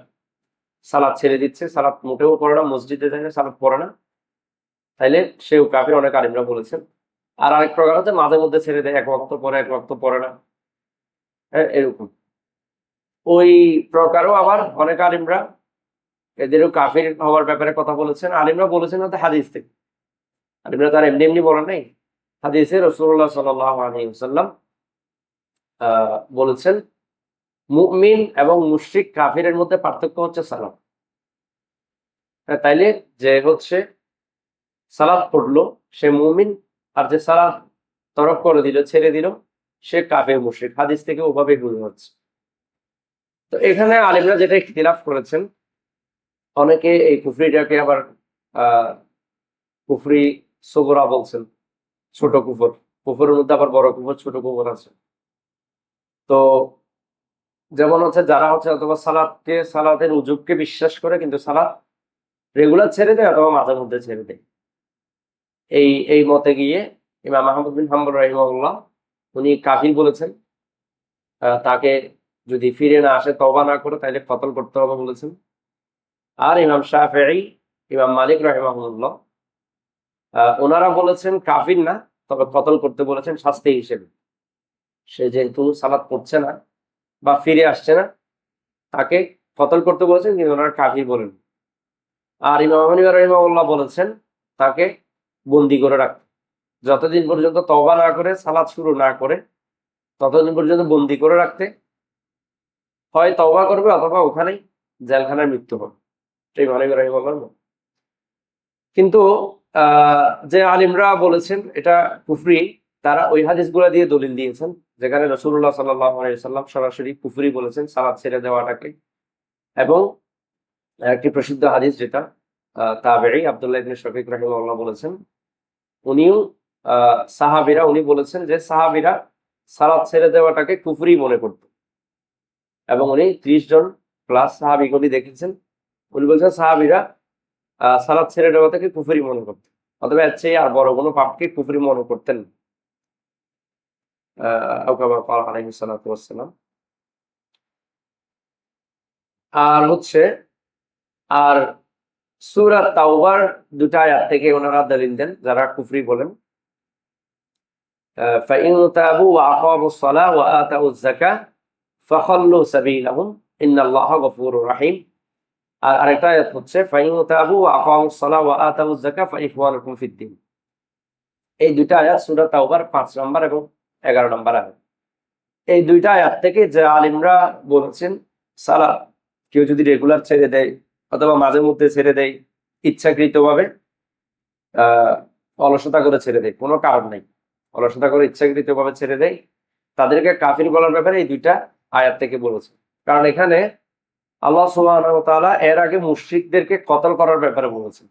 সালাত ছেড়ে দিচ্ছে, সালাত মোটেও পড়ে না, মসজিদে যায় না, সালাত পড়ে না, তাইলে সেও কাফির, অনেক আলিমরা বলেছেন। আর আরেক প্রকার হচ্ছে মাঝে মধ্যে ছেড়ে দেয়, এক ওয়াক্ত পরে এক ওয়াক্ত পড়ে না, হ্যাঁ, এরকম। ওই প্রকারও আবার অনেক আলিমরা এদেরও কাফির হওয়ার ব্যাপারে কথা বলেছেন। আলিমরা বলেছেন হয়তো হাদিস থেকে, আলিমরা তার এমনি এমনি বলেন নাই। হাদিসে রাসূলুল্লাহ সাল্লাল্লাহু আলাইহি ওয়াসাল্লাম বলেছেন, মুমিন এবং মুশরিক কাফিরের মধ্যে পার্থক্য হচ্ছে সালাত। তাইলে যে হচ্ছে সালাত পড়লো সে মুমিন, আর যে সালাত তরক করে দিল, ছেড়ে দিল, সে কাফির মুশরিক। হাদিস থেকে ওভাবে বোঝা যাচ্ছে। তো এখানে আলিমরা যেটা ইখতিলাফ করেছেন, অনেকে এই কুফরিটাকে আবার কুফরি সগরা বলছেন, ছোট কুফর। কুফরের মধ্যে আবার বড় কুফর, ছোট কুফর আছে। তো যেমন হচ্ছে যারা হচ্ছে অথবা সালাতের উজুবকে বিশ্বাস করে কিন্তু সালাত রেগুলার ছেড়ে দেয় অথবা মাঝে মধ্যে ছেড়ে দেয়, এই মতে গিয়ে ইমাম আহমদ বিন হাম্বল রাহিমাহুল্লাহ উনি কাফির বলেছেন। তাকে যদি ফিরে না আসে, তওবা না করে, তাহলে কতল করতে হবে বলেছেন। আর ইমাম শাফিঈ, ইমাম মালিক রাহিমাহুল্লাহ ওনারা বলেছেন কাফির না, তবে কতল করতে বলেছেন শাস্তি হিসেবে। সে যেহেতু সালাত পড়ছে না বা ফিরে আসছে না, তাকে কতল করতে বলেছেন, কিন্তু ওনারা কাফির বলেন। আর ইমাম হানিফা রাহিমাহুল্লাহ বলেছেন তাকে বন্দি করে রাখতে, যতদিন পর্যন্ত তওবা না করে, সালাত শুরু না করে, ততদিন পর্যন্ত বন্দি করে রাখতে। হয় তওবা করবে অথবা ওখানেই জেলখানায় মৃত্যু হবে, সেই হানিফা রাহিমাহুল্লাহর মত। কিন্তু যে আলিমরা বলেছেন এটা কুফরি, তারা ওই হাদিসগুলো দিয়ে দলিল দিয়েছেন, যেখানে রাসূলুল্লাহ সাল্লাল্লাহু আলাইহি ওয়াসাল্লাম সরাসরি কুফরি বলেছেন সালাত ছেড়ে দেওয়াটাকে। এবং একটি প্রসিদ্ধ হাদিস, যেটা তাবেঈ আব্দুল্লাহ ইবনে শাকিক রাহিমাহুল্লাহ বলেছেন, উনিও সাহাবীরা, উনি বলেছেন যে সাহাবীরা সালাত ছেড়ে দেওয়াটাকে কুফরি মনে করত। এবং উনি 30 জন প্লাস সাহাবীগণই দেখেছেন, উনি বলছেন সাহাবীরা সালাত ছেড়ে দেওয়াটাকে কুফরি মনে করতেন, অথবা এর চেয়ে আর বড় কোনো পাপকে কুফরি মনে করতেন না। আও কামা ক্বালা আলাইহিস সালাতু ওয়াসসালাম। আর হচ্ছে, আর সূরা তাওবার 2টা আয়াত থেকে ওনারা দলিল দেন যারা কুফরি বলেন। ফাইন তাবু ওয়া আকামুস সালাহ ওয়া আতাউয যাকাহ ফাখাল্লু সাবিলাহুম ইন্নাল্লাহা গফুরুর রাহিম। আর আরেকটা আয়াত হচ্ছে ফাইন তাবু ওয়া আকামুস সালাহ ওয়া আতাউয যাকাহ ফাইখওয়ানুকুম ফিদ্দীন। এই 2টা আয়াত সূরা তাওবার 5 নম্বর এবং 11 নম্বর আয়াত। এই 2টা আয়াত থেকে যে আলিমরা বলেছেন সালাত কেউ যদি রেগুলার ছেড়ে দেয় অথবা মাঝে মধ্যে ছেড়ে দেয়, ইচ্ছাকৃতভাবে অলসতা করে ছেড়ে দেয়, কোনো কারণ নেই, অলসতা করে ইচ্ছাকৃতভাবে ছেড়ে দেয়, তাদেরকে কাফির বলার ব্যাপারে এই দুইটা আয়াত থেকে বলেছে। কারণ এখানে আল্লাহ সুবহানাহু ওয়া তাআলা এর আগে মুশরিকদেরকে কতল করার ব্যাপারে বলেছেন,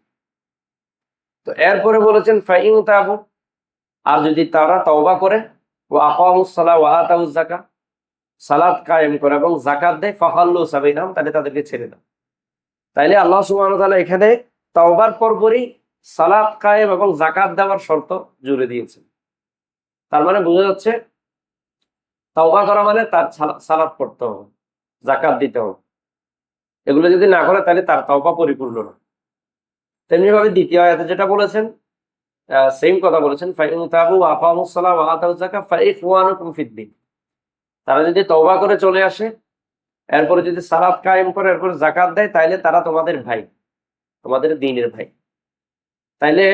তো এরপরে বলেছেন ফাইন তাবু, আর যদি তারা তওবা করে, ওয়া আকামুস সালাহ ওয়া আতাউজ যাকাত, সালাত কায়েম করে এবং যাকাত দেয়, ফাখাল্লু সাবিলহুম, তাহলে তাদেরকে ছেড়ে দাও। তাইলে আল্লাহ সুবহানাহু ওয়া তাআলা এখানে তওবার পরপরই সালাত কায়েম এবং যাকাত দেওয়ার শর্ত জুড়ে দিয়েছেন। তার মানে বোঝা যাচ্ছে তওবা করা মানে তার সালাত পড়তে হবে, যাকাত দিতে হবে। এগুলো যদি না করে তাহলে তার তওবা পরিপূর্ণ না। তেমনি ভাবে দ্বিতীয় আয়াতে যেটা বলেছেন, সেম কথা বলেছেন, ফাইন তাবু ওয়া আকামুস সালাহ ওয়া আতাউজ যাকাত ফাইখওয়ানুকুম ফিদ্দিন। তারা যদি তওবা করে চলে আসে, এরপরে যদি সালাত কায়েম করে, এরপরে যাকাত দেয়, তাইলে তারা তোমাদের ভাই, তোমাদের দ্বীনের ভাই। তাইলে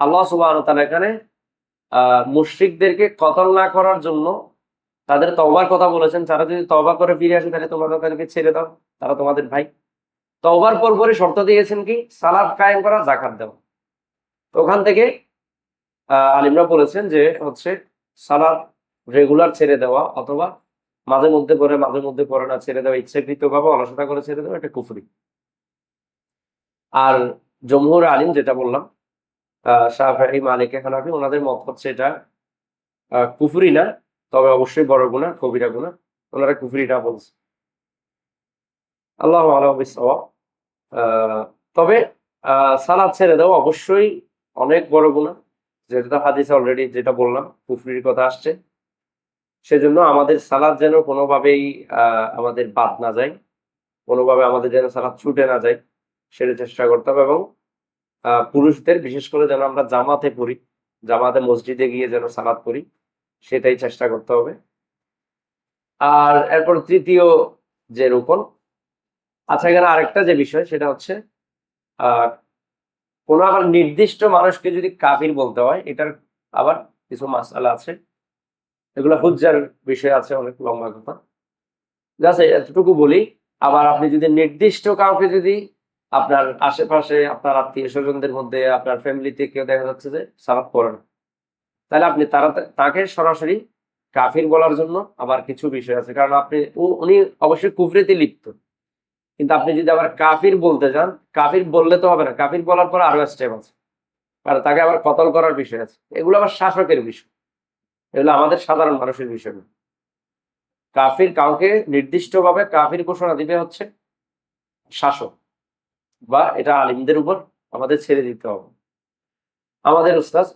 আল্লাহ সুবহানাহু ওয়া তাআলা এখানে মুশরিকদেরকে কতল না করার জন্য তাদের তওবার কথা বলেছেন। তারা যদি তওবা করে ফিরে আসে, তাহলে তোমরা তাদেরকে ছেড়ে দাও, তারা তোমাদের ভাই। তওবার পরপরই শর্ত দিয়েছেন কি, সালাত কায়েম করা, যাকাত দেওয়া। তো ওখান থেকে আলিমরা বলেছেন যে হচ্ছে সালাত রেগুলার ছেড়ে দেওয়া অথবা মাঝে মধ্যে করে মাঝে মধ্যে করে না ছেড়ে দেওয়া, ইচ্ছাকৃতভাবে অলসতা করে ছেড়ে দেওয়া, এটা কুফরি। আর জমহুর আলিম যেটা বললাম, শাফিঈ, মালিকি, হানাফি, ওনাদের মত হচ্ছে এটা কুফরি না, তবে অবশ্যই বড় গুনাহ, কবিরা গুনাহ। ওনারা কুফরিটা বলছে। আল্লাহু আ'লাম বিস-সাওয়াব। তবে সালাত ছেড়ে দেওয়া অবশ্যই অনেক বড় গুনাহ, যেটা হাদিসে অলরেডি যেটা বললাম কুফরির কথা আসছে। সেজন্য আমাদের সালাত যেন কোনোভাবেই আমাদের বাদ না যায়, কোনোভাবে আমাদের যেন সালাত ছুটে না যায়, সেটা চেষ্টা করতে হবে। এবং পুরুষদের বিশেষ করে যেন আমরা জামাতে পড়ি, জামাতে মসজিদে গিয়ে যেন সালাত পড়ি, সেটাই চেষ্টা করতে হবে। আর এরপর তৃতীয় যে রুকন, আচ্ছা এখানে আরেকটা যে বিষয় সেটা হচ্ছে আহ কোন আবার নির্দিষ্ট মানুষকে যদি কাফির বলতে হয়, এটার আবার কিছু মাসআলা আছে, এগুলো হুজ্জার বিষয় আছে, অনেক লম্বা কথা। জাস্ট এতটুকু বলি, আবার আপনি যদি নির্দিষ্ট কাউকে যদি আপনার আশেপাশে আপনার আত্মীয় স্বজনদের মধ্যে আপনার ফ্যামিলিতে কেউ দেখা যাচ্ছে যে সালাত পড়ে না, তাহলে আপনি তাকে সরাসরি কাফির বলার জন্য আবার কিছু বিষয় আছে। কারণ উনি অবশ্যই কুফরিতে লিপ্ত, কিন্তু আপনি যদি আবার কাফির বলতে যান, কাফির বললে তো হবে না, কাফির বলার পর আরো স্টেপ আছে, কারণ তাকে আবার কতল করার বিষয় আছে। এগুলো আবার শাসকের বিষয়, এগুলো আমাদের সাধারণ মানুষের বিষয় না। কাফির কাউকে নির্দিষ্টভাবে কাফির ঘোষণা দিবে হচ্ছে শাসক, বা এটা আলিমদের উপর আমাদের ছেড়ে দিতে হবে। আমাদের উস্তাদ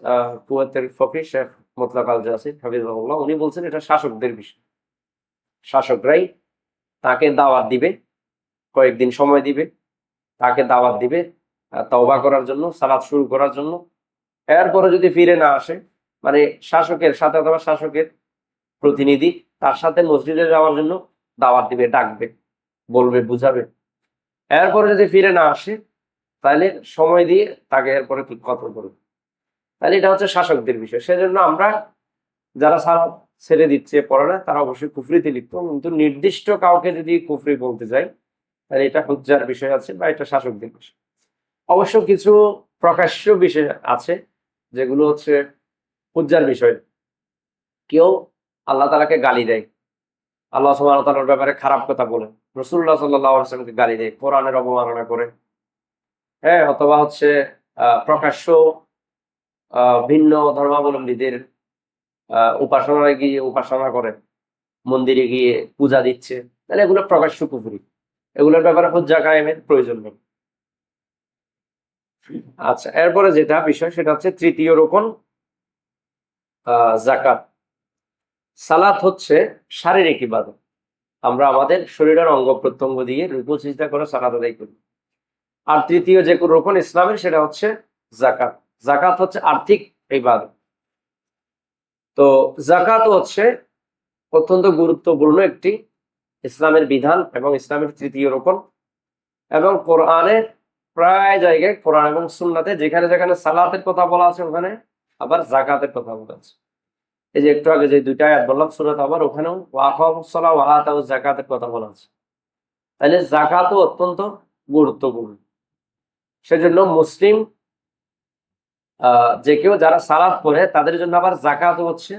কুয়েতের ফকিহ শেখ মোতলাক আল জাসির হাফিজাহুল্লাহ, উনি বলছেন এটা শাসকদের বিষয়। শাসকরাই তাকে দাওয়াত দিবে, কয়েকদিন সময় দিবে, তাকে দাওয়াত দিবে তওবা করার জন্য, সালাত শুরু করার জন্য। এরপরে যদি ফিরে না আসে, মানে শাসকের সাথে অথবা শাসকের প্রতিনিধি তার সাথে মসজিদে যাওয়ার জন্য দাওয়াত দিবে, ডাকবে, বলবে, বুঝাবে। এরপরে যদি ফিরে না আসে, তাহলে সময় দিয়ে তাকে এরপরে কতল করবে। তাহলে এটা হচ্ছে শাসকদের বিষয়। সেজন্য আমরা যারা সালাত ছেড়ে দিচ্ছে, পড়ে না, তারা অবশ্যই কুফরিতে লিপ্ত। কিন্তু নির্দিষ্ট কাউকে যদি কুফরি বলতে যায়, তাহলে এটা হুজ্জার বিষয় আছে বা এটা শাসকদের বিষয়। অবশ্য কিছু প্রকাশ্য বিষয় আছে যেগুলো হচ্ছে হুজ্জার বিষয়। কেউ আল্লাহ তাআলাকে গালি দেয়, আল্লাহ সুবহানাহু ওয়া তাআলার ব্যাপারে খারাপ কথা বলে, রাসূলুল্লাহ সাল্লাল্লাহু আলাইহি ওয়াসাল্লামকে গালি দেয়, কোরআনের অবমাননা করে, হ্যাঁ, অথবা হচ্ছে প্রকাশ্য ভিন্ন ধর্মাবলম্বীদের উপাসনায় গিয়ে উপাসনা করে, মন্দিরে গিয়ে পূজা দিচ্ছে, তাহলে এগুলো প্রকাশ্য কুফরি। এগুলোর ব্যাপারে হুজ্জা কায়েমের প্রয়োজন নেই। আচ্ছা, এরপরে যেটা বিষয় সেটা হচ্ছে তৃতীয় রকম, যাকাত। সালাত হচ্ছে শারীরিক ইবাদত, আমরা আমাদের শরীরের অঙ্গ প্রত্যঙ্গ দিয়ে রুকু সিজদা করে সালাত আদায় করি। আর তৃতীয় যে রকম ইসলামের সেটা হচ্ছে যাকাত। যাকাত হচ্ছে আর্থিক ইবাদত। তো যাকাত হচ্ছে অত্যন্ত গুরুত্বপূর্ণ একটি ইসলামের বিধান এবং ইসলামের তৃতীয় রকম। এবং কোরআনে প্রায় জায়গায়, কোরআন এবং সুন্নাতে যেখানে যেখানে সালাতের কথা বলা আছে, ওখানে আবার যাকাতের কথা বলা আছে। এই যে একটু আগে যে দুইটা আয়াত বললাম সূরাতে, আবার ওখানেও ওয়াকামুস সালাহ ওয়া আতাউজ যাকাতের কথা বলা আছে। তাহলে যাকাতও অত্যন্ত গুরুত্বপূর্ণ। সেজন্য মুসলিম যে কেউ যারা সালাত পড়ে তাদের জন্য আবার জাকাতও হচ্ছে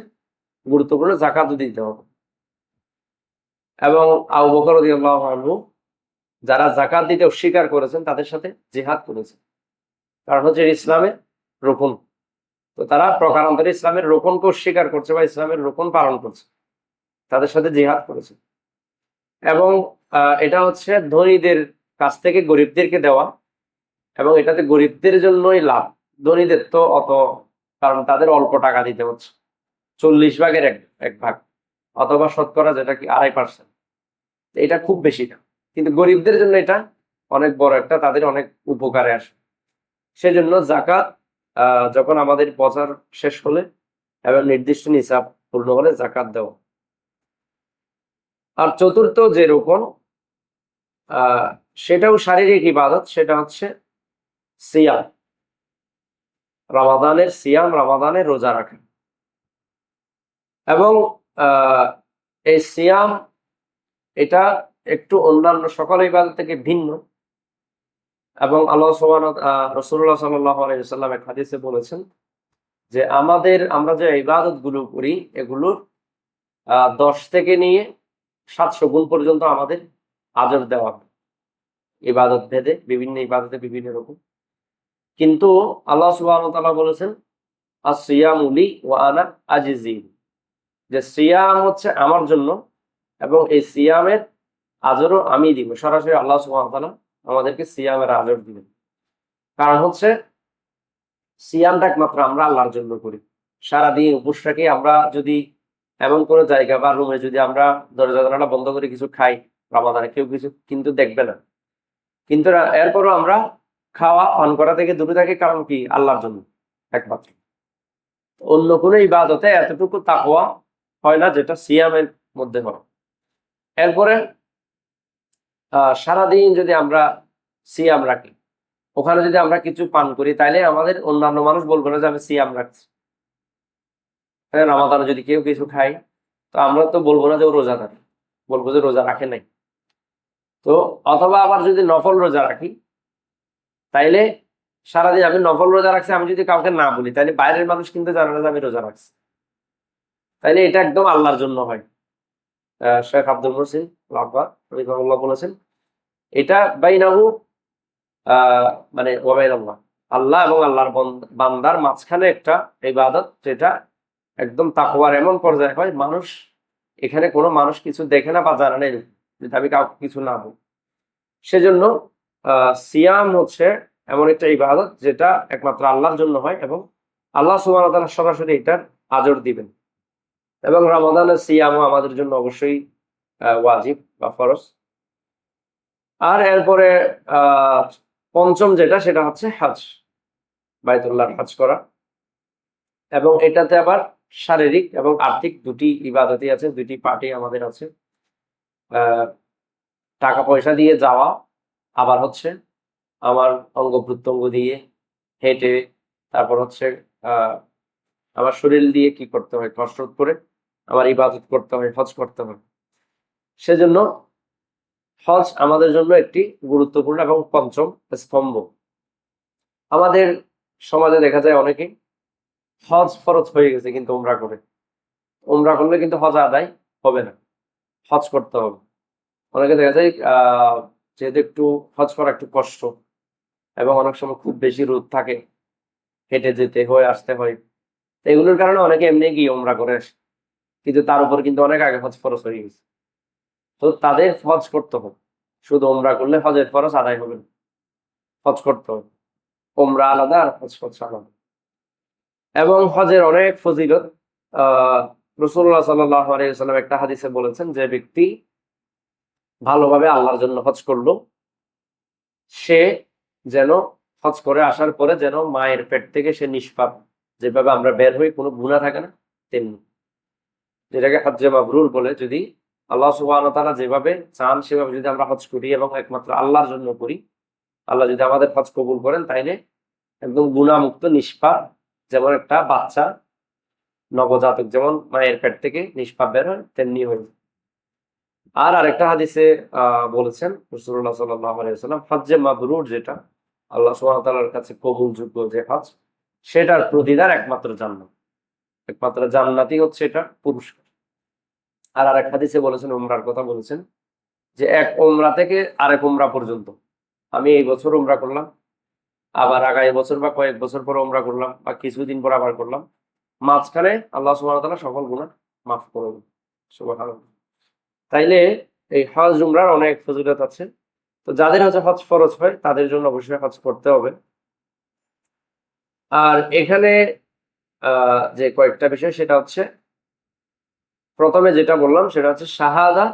গুরুত্বপূর্ণ, জাকাতও দিতে হবে। এবং আবু বকর রাদিয়াল্লাহু আনহু যারা জাকাত দিতে অস্বীকার করেছেন তাদের সাথে জিহাদ করেছেন, কারণ হচ্ছে ইসলামের রোকন। তো তারা প্রকারান্তরে ইসলামের রোকনকে অস্বীকার করছে বা ইসলামের রোকন পালন করছে, তাদের সাথে জিহাদ করেছে। এবং এটা হচ্ছে ধনীদের কাছ থেকে গরিবদেরকে দেওয়া, এবং এটাতে গরিবদের জন্যই লাভ, ধনীদের তো অত, কারণ তাদের অল্প টাকা দিতে হচ্ছে, 40 ভাগের এক ভাগ, অথবা শতকরা যেটা কি 2.5%। এটা খুব বেশি না, কিন্তু গরিবদের জন্য এটা অনেক বড় একটা, তাদের অনেক উপকারে আসে। সেজন্য জাকাত যখন আমাদের বছর শেষ হলে এবং নির্দিষ্ট নিসাব পূর্ণ হলে জাকাত দেওয়া। আর চতুর্থ যে রোকন, সেটাও শারীরিক ইবাদত, সেটা হচ্ছে সিয়াম, রমাদানের সিয়াম, রমাদানের রোজা রাখা। এবং এই সিয়াম এটা একটু অন্যান্য সকল ইবাদত থেকে ভিন্ন। এবং আল্লাহ সুবহানাহু রাসূলুল্লাহ সাল্লাল্লাহু আলাইহি ওয়াসাল্লাম এক হাদিসে বলেছেন যে আমরা যে ইবাদত গুলো করি এগুলোর 10 থেকে নিয়ে 700 গুণ পর্যন্ত আমাদের আজর দেওয়া হয়, ইবাদত ভেদে, বিভিন্ন ইবাদতে বিভিন্ন রকম। কিন্তু আল্লাহ সুবহানাহু ওয়া তাআলা বলেছেন as-সিয়ামু লি ওয়া আনা আজজি, যে সিয়াম হচ্ছে আমার জন্য এবং এই সিয়ামের আজরও আমি দিব। সরাসরি আল্লাহ সুবহানাহু ওয়া তাআলা আমাদেরকে সিয়ামের আজর দিবেন। কারণ হচ্ছে সিয়ামটা একমাত্র আমরা আল্লাহর জন্য করি। সারাদিন উপোস থাকি, আমরা যদি এমন কোনো জায়গা বা রুমে যদি আমরা দরজা জানালা বন্ধ করে কিছু খাই রমাদানে, কেউ কিছু কিন্তু দেখবে না, কিন্তু এরপরও আমরা খাওয়া পান করা থেকে দূরে থাকি, কারণ কি? আল্লাহর জন্য একমাত্র। অন্য কোনো ইবাদতে এতটুকু তাকওয়া হয় না যেটা সিয়ামের মধ্যে হয়। এরপরে সারাদিন যদি আমরা সিয়াম রাখি, ওখানে যদি আমরা কিছু পান করি, তাইলে আমাদের অন্যান্য মানুষ বলবে না যে আমি সিয়াম রাখছি। হ্যাঁ, রমাদানে যদি কেউ কিছু খাই, তো আমরা তো বলবো না যে ও রোজাদার, বলবো যে রোজা রাখে নাই। তো অথবা আবার যদি নফল রোজা রাখি, তাইলে সারাদিন আমি নফল রোজা রাখছি, আমি যদি কাউকে না বলি, তাইলে বাইরের মানুষ কিন্তু জানে না যে আমি রোজা রাখছি। তাইলে এটা একদম আল্লাহর জন্য হয়। শেখ আব্দুল মুহসিন রাহিমাহুল্লাহ বলেছেন এটা বাইনাহু, মানে ওয়াবাইনাল্লাহ, আল্লাহ এবং আল্লাহর বান্দার মাঝখানে একটা ইবাদত, যেটা একদম তাকওয়ার এমন পর্যায়ে হয়, মানুষ এখানে কোনো মানুষ কিছু দেখে না বা জানে না, যদি আমি কাউকে কিছু না বলি। সেজন্য সিয়াম হচ্ছে এমন একটা ইবাদত যেটা একমাত্র আল্লাহর জন্য হয়, এবং আল্লাহ সুবহানাহু ওয়া তাআলা সরাসরি এটার আজর দিবেন। এবং রমাদানের সিয়ামও আমাদের জন্য অবশ্যই ওয়াজিব বা ফরজ। আর এরপরে পঞ্চম যেটা, সেটা হচ্ছে হজ, বাইতুল্লাহর হজ করা। এবং এটাতে আবার শারীরিক এবং আর্থিক দুটি ইবাদতই আছে, দুটি পার্টি আমাদের আছে। টাকা পয়সা দিয়ে যাওয়া, আবার হচ্ছে আমার অঙ্গ প্রত্যঙ্গ দিয়ে হেঁটে, তারপর হচ্ছে আমার শরীর দিয়ে কি করতে হয়, কসরত করে আমার ইবাদত করতে হয়, হজ করতে হয়। সেজন্য হজ আমাদের জন্য একটি গুরুত্বপূর্ণ এবং পঞ্চম স্তম্ভ। আমাদের সমাজে দেখা যায় অনেকে হজ ফরজ হয়ে গেছে কিন্তু উমরা করে, উমরা করলে কিন্তু হজ আদায় হবে না, হজ করতে হবে। অনেকে দেখা যায় যেহেতু একটু হজ করা একটু কষ্ট, এবং অনেক সময় খুব বেশি রোদ থাকে, হেঁটে যেতে হয়, আসতে হয়, এগুলোর কারণে অনেকে এমনি গিয়ে উমরা করে আসে, কিন্তু তার উপর কিন্তু অনেক আগে হজ ফরজ হয়ে গেছে। তো তাদের হজ করতে হবে, শুধু উমরা করলে হজের ফরজ আদায় হবে না, হজ করতে হবে। উমরা আলাদা আর হজ আলাদা। এবং হজের অনেক ফজিলত। রাসূলুল্লাহ সাল্লাল্লাহু আলাইহি ওয়াসাল্লাম একটা হাদিসে বলেছেন, যে ব্যক্তি ভালোভাবে আল্লাহর জন্য হজ করলো, সে যেন হজ করে আসার পরে যেন মায়ের পেট থেকে সে নিষ্পাপ, যেভাবে আমরা বের হই কোনো গুনাহ থাকে না, তেমনি, যেটাকে হজ্জে মাবরুর বলে। যদি আল্লাহ সুবহানাহু ওয়া তাআলা যেভাবে চান সেভাবে যদি আমরা হজ করি এবং একমাত্র আল্লাহর জন্য করি, আল্লাহ যদি আমাদের হজ কবুল করেন, তাইলে একদম গুনাহমুক্ত নিষ্পাপ, যেমন একটা বাচ্চা নবজাতক যেমন মায়ের পেট থেকে নিষ্পাপ বের হয়, তেমনি হয়ে যায়। আর আরেকটা হাদিসে বলেছেন রাসূলুল্লাহ সাল্লাল্লাহু আলাইহি ওয়াসাল্লাম, হজ্জে মাবরুর যেটা, আল্লাহ সুবহানাহু ওয়া তাআলার কাছে কবুলযোগ্য যে হজ, সেটার প্রতিদান একমাত্র জান্নাত। একমাত্র জান্নাতই হচ্ছে এটা পুরস্কার। আর আরেক হাদিসে বলেছেন, উমরার কথা বলেছেন, যে এক উমরা থেকে আরেক উমরা পর্যন্ত, আমি এই বছর উমরা করলাম, আবার আগামী বছর বা কয়েক বছর পর উমরা করলাম, বা কিছুদিন পর আবার করলাম, মাঝখানে আল্লাহ সুবহানাহু ওয়া তাআলা সকল গুনাহ মাফ করে দেন। সুবহানাল্লাহ। তাইলে এই হজ উমরার অনেক ফজিলত আছে। তো যাদের হচ্ছে হজ ফরজ হয় তাদের জন্য অবশ্যই হজ করতে হবে। আর এখানে যে কয়েকটা বিষয়, সেটা হচ্ছে প্রথমে যেটা বললাম সেটা হচ্ছে শাহাদা।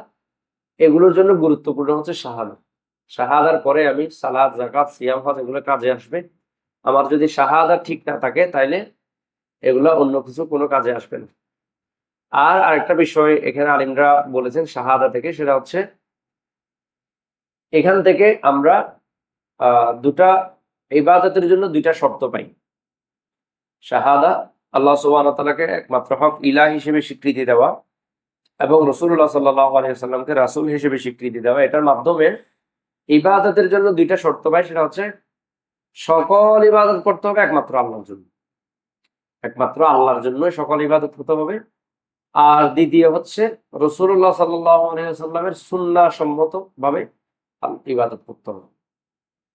এগুলোর জন্য গুরুত্বপূর্ণ হচ্ছে শাহাদা। শাহাদার পরে আমি সালাত, যাকাত, সিয়াম, হজ এগুলো কাজে আসবে। আমার যদি শাহাদা ঠিক না থাকে তাইলে এগুলা অন্য কিছু কোনো কাজে আসবে না। আর আরেকটা বিষয় এখানে আলিমরা বলেছেন শাহাদা থেকে, সেটা হচ্ছে এখান থেকে আমরা দুটা ইবাদতের জন্য দুইটা শর্ত পাই। শাহাদা, আল্লাহ সুবহানাহু ওয়া তাআলাকে একমাত্র হক ইলাহ হিসেবে স্বীকৃতি দেওয়া, এবং রাসূলুল্লাহ সাল্লাল্লাহু আলাইহি ওয়াসাল্লামকে রাসূল হিসেবে স্বীকৃতি দেওয়া। এটার মাধ্যমে ইবাদতের জন্য দুইটা শর্ত পাই। সেটা হচ্ছে সকল ইবাদত করতে হবে একমাত্র আল্লাহর জন্য, একমাত্র আল্লাহর জন্যই সকল ইবাদত করতে হবে। আর দ্বিতীয় হচ্ছে রাসূলুল্লাহ সাল্লাল্লাহু আলাইহি ওয়াসাল্লামের সুন্নাহ সম্মত ভাবে ইবাদত করতে হবে।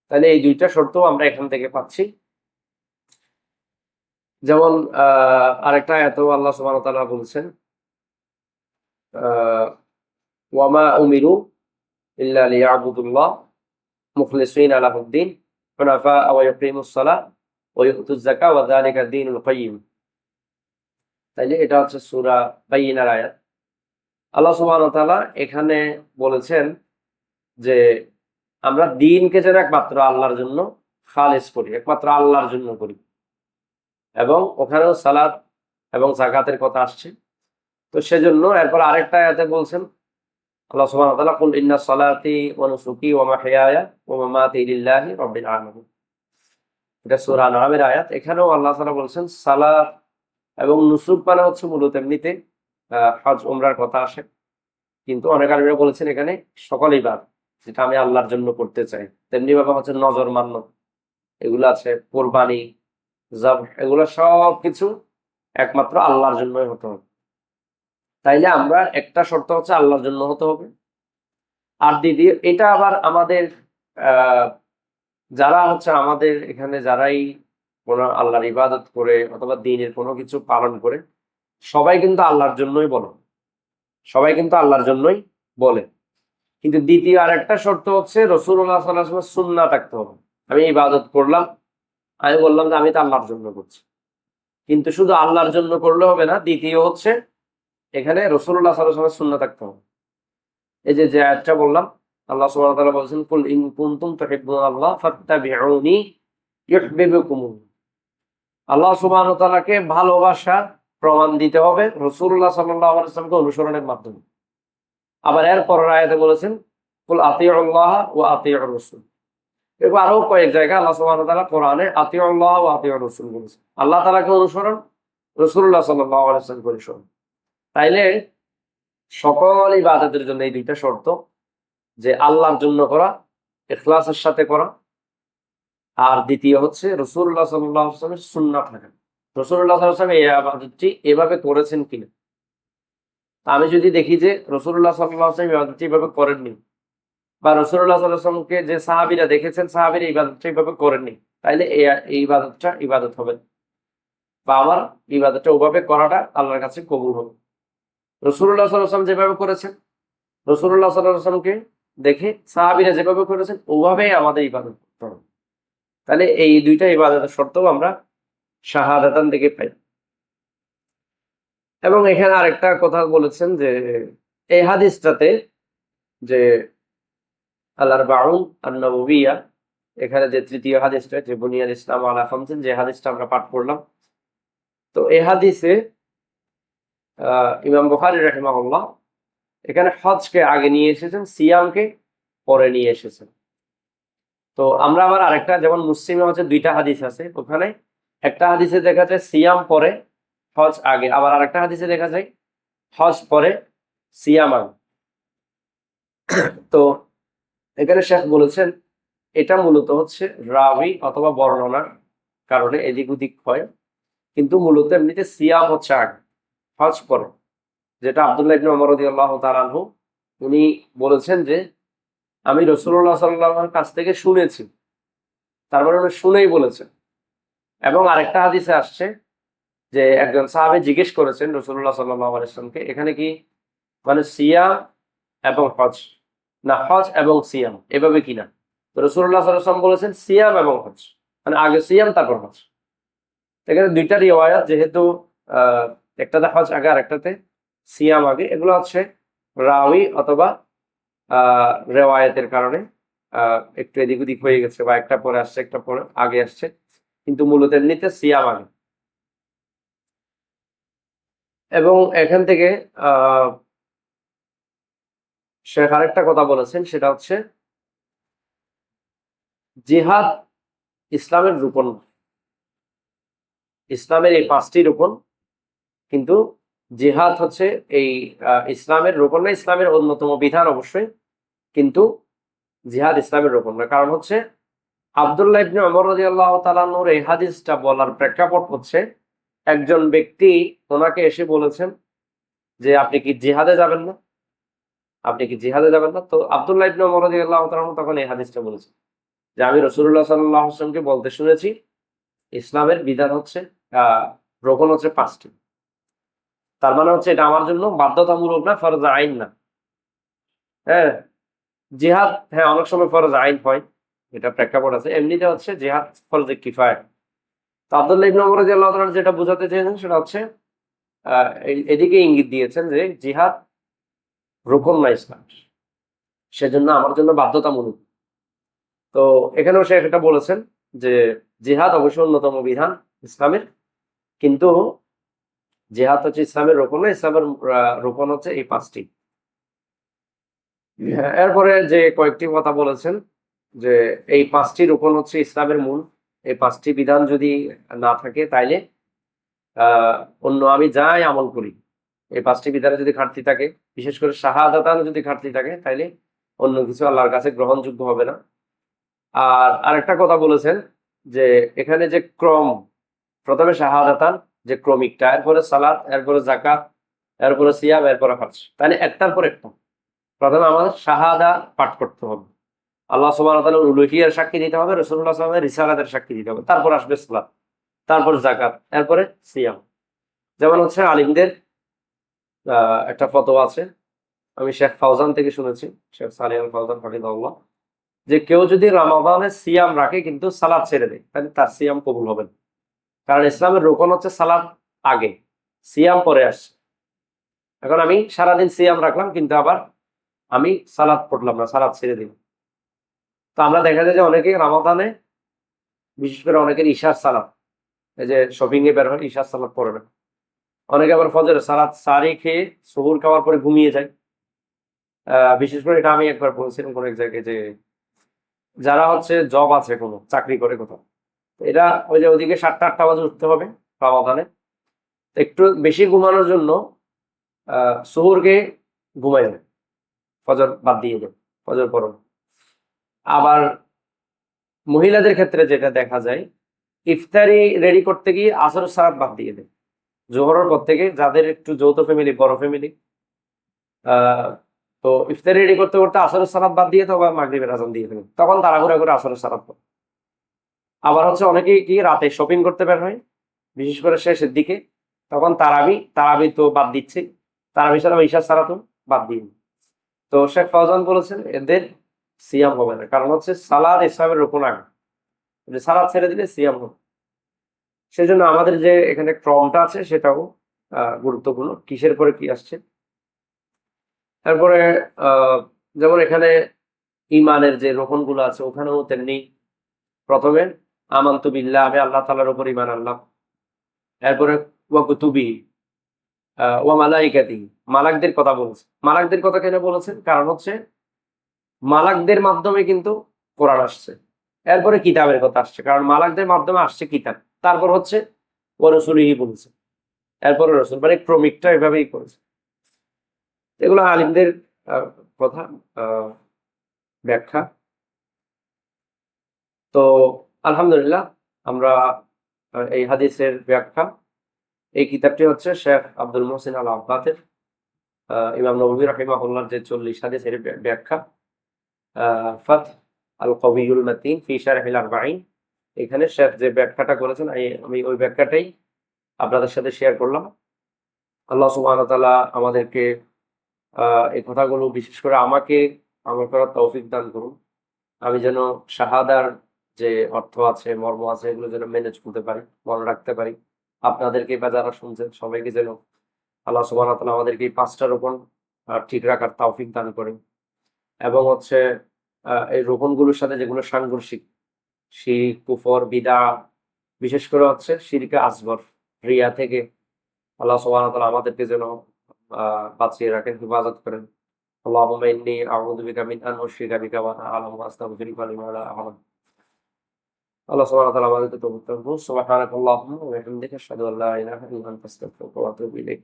তাহলে এই দুইটা শর্ত আমরা এখান থেকে পাচ্ছি। যেমন আরেকটা আয়াতেও আল্লাহ সুবহানাহু ওয়া তাআলা বলছেন, ওয়ামা উমিরু ইল্লা লিয়াবুদুল্লাহ মুখলিসিনা লাহুদ্দিন হুনাফা ওয়া ইউকিমুস সালাহ ওয়া ইউতুজ যাকাত ওয়া যালিকা দীনুল কাইয়্যিম। তাইলে এটা হচ্ছে সূরা বাইয়িনার আয়াত। আল্লাহ সুবহানাহু ওয়া তাআলা এখানে বলেছেন যে আমরা দ্বীনকে যেন একমাত্র আল্লাহর জন্য খালিস করি, একমাত্র আল্লাহর জন্য করি। এবং ওখানেও সালাত এবং যাকাতের কথা আসছে। তো সেজন্য এরপর আরেকটা আয়াতে বলছেন আল্লাহ সুবহানাহু ওয়া তাআলা, কুল ইন্না সলাতি ওয়া নুসুকি ওয়া মাহইয়ায়া ওয়া মামাতি লিল্লাহি রাব্বিল আলামিন। এটা সূরা আনআমের আয়াত। এখানেও আল্লাহ তাআলা বলছেন সালাত এবং নুসুক মানে হচ্ছে মূলত এমনিতে হজ উমরার কথা আসে, কিন্তু অনেক আলেমরা বলেছেন এখানে সকল ইবাদত যেটা আমি আল্লাহর জন্য করতে চাই। তেমনি ভাবে হচ্ছে নজর মান্য, এগুলো আছে, কোরবানি, জবহ, এগুলো সব কিছু একমাত্র আল্লাহর জন্যই হতে হবে। তাইলে আমরা একটা শর্ত হচ্ছে আল্লাহর জন্য হতে হবে। আর দ্বিতীয়, এটা আবার আমাদের আহ যারা হচ্ছে আমাদের এখানে যারাই কোনো আল্লাহর ইবাদত করে অথবা দ্বীনের কোনো কিছু পালন করে, সবাই কিন্তু আল্লাহর জন্যই বলে, সবাই কিন্তু আল্লাহর জন্যই বলে। কিন্তু দ্বিতীয় আরেকটা শর্ত হচ্ছে রাসূলুল্লাহ সাল্লাল্লাহু আলাইহি ওয়াসাল্লামের সুন্নাহ থাকতে হবে। আমি ইবাদত করলাম, আমি বললাম যে আমি তো আল্লাহর জন্য করছি, কিন্তু শুধু আল্লাহর জন্য করলে হবে না। দ্বিতীয় হচ্ছে এখানে রাসূলুল্লাহ সাল্লাল্লাহু আলাইহি ওয়াসাল্লামের সুন্নাহ থাকতে হবে। এই যে যে আয়াতটা বললাম, আল্লাহ সুবহানাহু ওয়া তাআলা বলেছেন, কুল ইন কুনতুম তুহিব্বুনাল্লাহ ফাত্তাবিউনি ইউহিব্বুকুমুল্লাহ। আল্লাহ সুবহানাহু ওয়া তাআলাকে ভালোবাসার প্রমাণ দিতে হবে রাসূলুল্লাহ সাল্লাল্লাহু আলাইহি ওয়াসাল্লামকে অনুসরণের মাধ্যমে। আবার এর পরের আয়াতে বলেছেন, কুল আতিউল্লাহ ওয়া আতিউর রাসূল। এরপর আরো কয়েক জায়গায় আল্লাহ সুবহানাহু ওয়া তাআলা কোরআনে আতিউল্লাহ ওয়া আতিউর রাসূল বলেছেন। আল্লাহ তাআলাকে অনুসরণ, রাসূলুল্লাহ সাল্লাল্লাহু আলাইহি ওয়াসাল্লামকে অনুসরণ। তাইলে সকল ইবাদতের জন্য এই দুইটা শর্ত, যে আল্লাহর জন্য করা, ইখলাসের সাথে করা, আর দ্বিতীয় হচ্ছে রাসূলুল্লাহ সাল্লাল্লাহু আলাইহি ওয়াসাল্লামের সুন্নাহ থাকা। রাসূলুল্লাহ সাল্লাল্লাহু আলাইহি ওয়াসাল্লাম এই ইবাদতটি এভাবে করেছেন কিনা। আমি যদি দেখি যে রাসূলুল্লাহ সাল্লাল্লাহু আলাইহি ওয়াসাল্লাম ইবাদতটি এভাবে করেননি, বা রাসূলুল্লাহ সাল্লাল্লাহু আলাইহি ওয়াসাল্লামকে যে সাহাবীরা দেখেছেন সাহাবীরা ইবাদতটা এইভাবে করেননি, তাইলে এই ইবাদতটা ইবাদত হবে না, বা আমার ইবাদতটা ওভাবে করাটা আল্লাহর কাছে কবুল হবে। রাসূলুল্লাহ সাল্লাল্লাহু আলাইহি ওয়াসাল্লাম যেভাবে করেছেন, রাসূলুল্লাহ সাল্লাল্লাহু আলাইহি ওয়াসাল্লামকে দেখে সাহাবীরা যেভাবে করেছেন ওভাবেই আমাদের ইবাদত করতে হবে। তাহলে এই দুইটা ইবাদতের শর্তও আমরা শাহাদাতান থেকে পাই। এবং এখানে আরেকটা কথা বলেছেন যে এই হাদিসটাতে যে আল্লাহর বাউন আন-নববিয়্যা, এখানে যে তৃতীয় হাদিসটা, যে বুনিয়াল ইসলাম আলা খামসিন, যে হাদিসটা আমরা পাঠ করলাম, তো এই হাদিসে ইমাম বুখারী রাহিমাহুল্লাহ এখানে হজকে আগে নিয়ে এসেছেন, সিয়ামকে পরে নিয়ে এসেছেন। তো আমরা আবার আরেকটা, যেমন মুসলিমে হচ্ছে দুইটা হাদিস আছে, ওখানে একটা হাদিসে দেখা যায় সিয়াম পরে হজ আগে, আবার আরেকটা হাদিসে দেখা যায় হজ পরে সিয়াম আগে। তো এখানে শেখ বলেছেন এটা মূলত হচ্ছে রাবি অথবা বর্ণনার কারণে এদিক ওদিক হয়, কিন্তু মূলত এমনিতে সিয়াম হচ্ছে আগে, হজ পরে। যেটা আব্দুল্লাহ ইবনে ওমর রাদিয়াল্লাহু তাআলা আনহু উনি বলেছেন যে আমি রাসূলুল্লাহ সাল্লাল্লাহু আলাইহি ওয়াসাল্লামের কাছ থেকে শুনেছি, তার মানে উনি শুনেই বলেছেন। এবং আরেকটা হাদিসে আসছে যে একজন সাহাবী জিজ্ঞেস করেছেন রাসূলুল্লাহ সাল্লাল্লাহু আলাইহি ওয়াসাল্লামকে, এখানে কি মানে সিয়াম এবং হজ, না হজ এবং সিয়াম এভাবে কিনা? তো রাসূলুল্লাহ সাল্লাল্লাহু আলাইহি ওয়াসাল্লাম বলেছেন সিয়াম এবং হজ, মানে আগে সিয়াম তারপর হজ। এখানে দুইটা রিওয়ায়াত, যেহেতু আহ একটাতে হজ আগে আর একটাতে সিয়াম আগে, এগুলো হচ্ছে রাওয়ি অথবা রেওয়ায়াতের কারণে একটু এদিক ওদিক হয়ে গেছে, বা একটা পরে আসছে একটা পরে আগে আসছে, কিন্তু মূলত এমনিতে সিয়াম আগে। এবং এখান থেকে আহ শেখ আরেকটা কথা বলেছেন, সেটা হচ্ছে জিহাদ ইসলামের রুকন, ইসলামের এই 5টি রুকন, কিন্তু জিহাদ হচ্ছে এই ইসলামের রুকন না, ইসলামের অন্যতম বিধান অবশ্যই, কিন্তু জিহাদ ইসলামের রুকন না। কারণ হচ্ছে আব্দুল্লাহ ইবনে ওমর রাদিয়াল্লাহু তাআলা আনহুর এই হাদিসটা বলার প্রেক্ষাপট হচ্ছে একজন ব্যক্তি ওনাকে এসে বলেছেন যে আপনি কি জিহাদে যাবেন না, আপনি কি জিহাদে যাবেন না? তো আব্দুল্লাহ ইবনে ওমর রাদিয়াল্লাহু তাআলা আনহু তখন এই হাদিসটা বলেছেন যে আমি রাসূলুল্লাহ সাল্লাল্লাহু আলাইহি ওয়াসাল্লামকে বলতে শুনেছি ইসলামের বিধান হচ্ছে রোকন হচ্ছে 5টি। তার মানে হচ্ছে এটা আমার জন্য বাধ্যতামূলক না, ফরজ আইন না। হ্যাঁ, জিহাদ হ্যাঁ অনেক সময় ফরজ আইন হয়, এটা প্রেক্ষাপট আছে। এমনিতে হচ্ছে জিহাদ ফরজে কিফায়া। তো আব্দুল্লাহ ইবনে ওমর রাদিয়াল্লাহু তাআলা যেটা বোঝাতে চেয়েছেন সেটা হচ্ছে এদিকে ইঙ্গিত দিয়েছেন যে জিহাদ রুকন না ইসলাম, সেজন্য আমার জন্য বাধ্যতামূলক। তো এখানেও সে এটা বলেছেন যে জিহাদ অবশ্যই অন্যতম বিধান ইসলামের, কিন্তু জিহাদ হচ্ছে ইসলামের রোকন না, ইসলামের রোকন হচ্ছে এই 5টি। হ্যাঁ, এরপরে যে কয়েকটি কথা বলেছেন যে এই 5টি রোকন হচ্ছে ইসলামের মূল, এই 5টি বিধান যদি না থাকে তাইলে আহ অন্য আমি যাই আমল করি, এই 5টি বিধানে যদি ঘাটতি থাকে, বিশেষ করে শাহাদাতান যদি ঘাটতি থাকে, তাইলে অন্য কিছু আল্লাহর কাছে গ্রহণযোগ্য হবে না। আর আরেকটা কথা বলেছেন যে এখানে যে ক্রম, প্রথমে শাহাদাতান যে ক্রমিকটা, এরপরে সালাত, এরপরে যাকাত, এরপরে সিয়াম, এরপরে হজ, তাহলে একটার পর একটা প্রথমে আমাদের শাহাদা পাঠ করতে হবে, আল্লাহ সুবহানাহু ওয়া তাআলার উলুহিয়ার সাক্ষী দিতে হবে, রাসূলুল্লাহ সাল্লাল্লাহু আলাইহি ওয়াসাল্লামের রিসালাতের সাক্ষী দিতে হবে, তারপর আসবে সালাত, তারপর যাকাত, এরপরে সিয়াম। যেমন হচ্ছে আলিমদের একটা ফতোয়া আছে, আমি শেখ ফাউজান থেকে শুনেছি, শেখ সালেহ আল ফাউজান হাফিজাহুল্লাহ, যে কেউ যদি রমাদানে সিয়াম রাখে কিন্তু সালাত ছেড়ে দেয়, তাহলে তার সিয়াম কবুল হবে না। কারণ ইসলামের রোকন হচ্ছে সালাত আগে, সিয়াম পরে আসছে। এখন আমি সারাদিন সিয়াম রাখলাম কিন্তু আবার আমি সালাত পড়লাম না, সালাত ছেড়ে দিলাম। তো আমরা দেখা যায় যে অনেকে রমাদানে, বিশেষ করে অনেকের ইশার সালাত, এই যে শপিং এ বের হয় ইশার সালাত পড়ে না, অনেকে আবার ফজরের সালাত সারি খেয়ে সুহুর খাওয়ার পরে ঘুমিয়ে যায়। বিশেষ করে এটা আমি একবার বলছিলাম কোন এক জায়গায় যে যারা হচ্ছে জব আছে, কোনো চাকরি করে কোথাও, এরা ওই যে ওদিকে 7টা-8টা বাজে উঠতে হবে রমাদানে, একটু বেশি ঘুমানোর জন্য সুহুরকে ঘুমাই যায়, ফজর বাদ দিয়ে দেয়, ফজর পড়ো। আবার মহিলাদের ক্ষেত্রে যেটা দেখা যায়, ইফতারি রেডি করতে গিয়ে আসরের সালাত বাদ দিয়ে দেয়, জোহরের পর থেকে, যাদের একটু যৌথ ফ্যামিলি, বড় ফ্যামিলি, তো ইফতারি রেডি করতে করতে আসরের সালাত বাদ দিয়ে তখন মাগরিবের আজান দিয়ে দেবে, তখন তাড়াহুড়া করে আসরের সালাত পড়ে। আবার হচ্ছে অনেকে কি রাতে শপিং করতে বের হয়, বিশেষ করে শেষের দিকে, তখন তারাবি তো বাদ দিচ্ছে, তারাবি ছাড়া ঈশার সালাতও বাদ দিয়ে। তো শেখ ফাউজান বলেছেন এদের সিয়াম হবে না, কারণ হচ্ছে সালাদ ইসলামের রুকন আগে, সালাদ ছেড়ে দিলে সিয়াম হবে। সেজন্য আমাদের যে এখানে ক্রমটা আছে সেটাও গুরুত্বপূর্ণ, কিসের পরে কি আসছে। তারপরে যেমন এখানে ইমানের যে রোকন গুলো আছে ওখানেও তেমনি, প্রথমে আমান্তু বিল্লাহ, আমি আল্লাহ তাআলার উপর ঈমান আনলাম, এরপরে ওয়া কুতুবি ওয়া মালাইকাতি, মালাকদের কথা বলছে। মালাকদের কথা কেন বলেছেন? কারণ হচ্ছে মালাকদের মাধ্যমে কিন্তু কোরআন আসছে, এরপরে কিতাবের কথা আসছে, কারণ মালাকদের মাধ্যমে আসছে কিতাব, তারপর হচ্ছে ওয়া রাসূলিহি বলছে, এরপরে রাসূল, মানে ক্রমিকটা এভাবেই করেছে। এগুলো আলিমদের কথা, ব্যাখ্যা। তো আলহামদুলিল্লাহ আমরা এই হাদিসের ব্যাখ্যা। এই কিতাবটি হচ্ছে শেখ আব্দুল মুহসিন আল আব্বাদের ইমাম নববী রাহিমাহুল্লাহর যে 40 হাদিসের ব্যাখ্যা, ফাত আল কবিউল মাতিন ফি শারহিল আরবাঈন। এখানে শেখ যে ব্যাখ্যাটা করেছেন আমি ওই ব্যাখ্যাটাই আপনাদের সাথে শেয়ার করলাম। আল্লাহ সুবহানাহু ওয়া তাআলা আমাদেরকে এই কথাগুলো বিশেষ করে আমাকে আমল করার তৌফিক দান করুন। আমি যেন শাহাদার যে অর্থ আছে, মর্ম আছে, এগুলো যেন মেনে চলতে পারি, মনে রাখতে পারি। আপনাদেরকে বা যারা শুনছেন সবাইকে যেন আল্লাহ সুবহানাহু ওয়া তাআলা আমাদেরকে এই ৫টা রোপণ ঠিক রাখার তৌফিক দান করেন। এবং হচ্ছে এই রোপণগুলোর সাথে যেগুলো সাংঘর্ষিক, শিরক, কুফর, বিদআহ, বিশেষ করে হচ্ছে শিরকে আসগর, রিয়া থেকে আল্লাহ সুবহানাহু ওয়া তাআলা আমাদেরকে যেন বাঁচিয়ে রাখেন, হেফাজত করেন। আল্লাহুম্মা ইন্নী আউযু বিকা মিন আন উশরিকা বিকা ওয়া আনা আ'লামু ওয়া আস্তাগফিরুকা লিমা লা আ'লাম। আল্লাহ সুবহানাহু ওয়া তাআলা আমাদেরকে তৌফিক দান করুন। সুবহানাকাল্লাহুম্মা ওয়া বিহামদিকা আশহাদু আল্লা ইলাহা ইল্লা আনতা আস্তাগফিরুকা ওয়া আতুবু ইলাইক।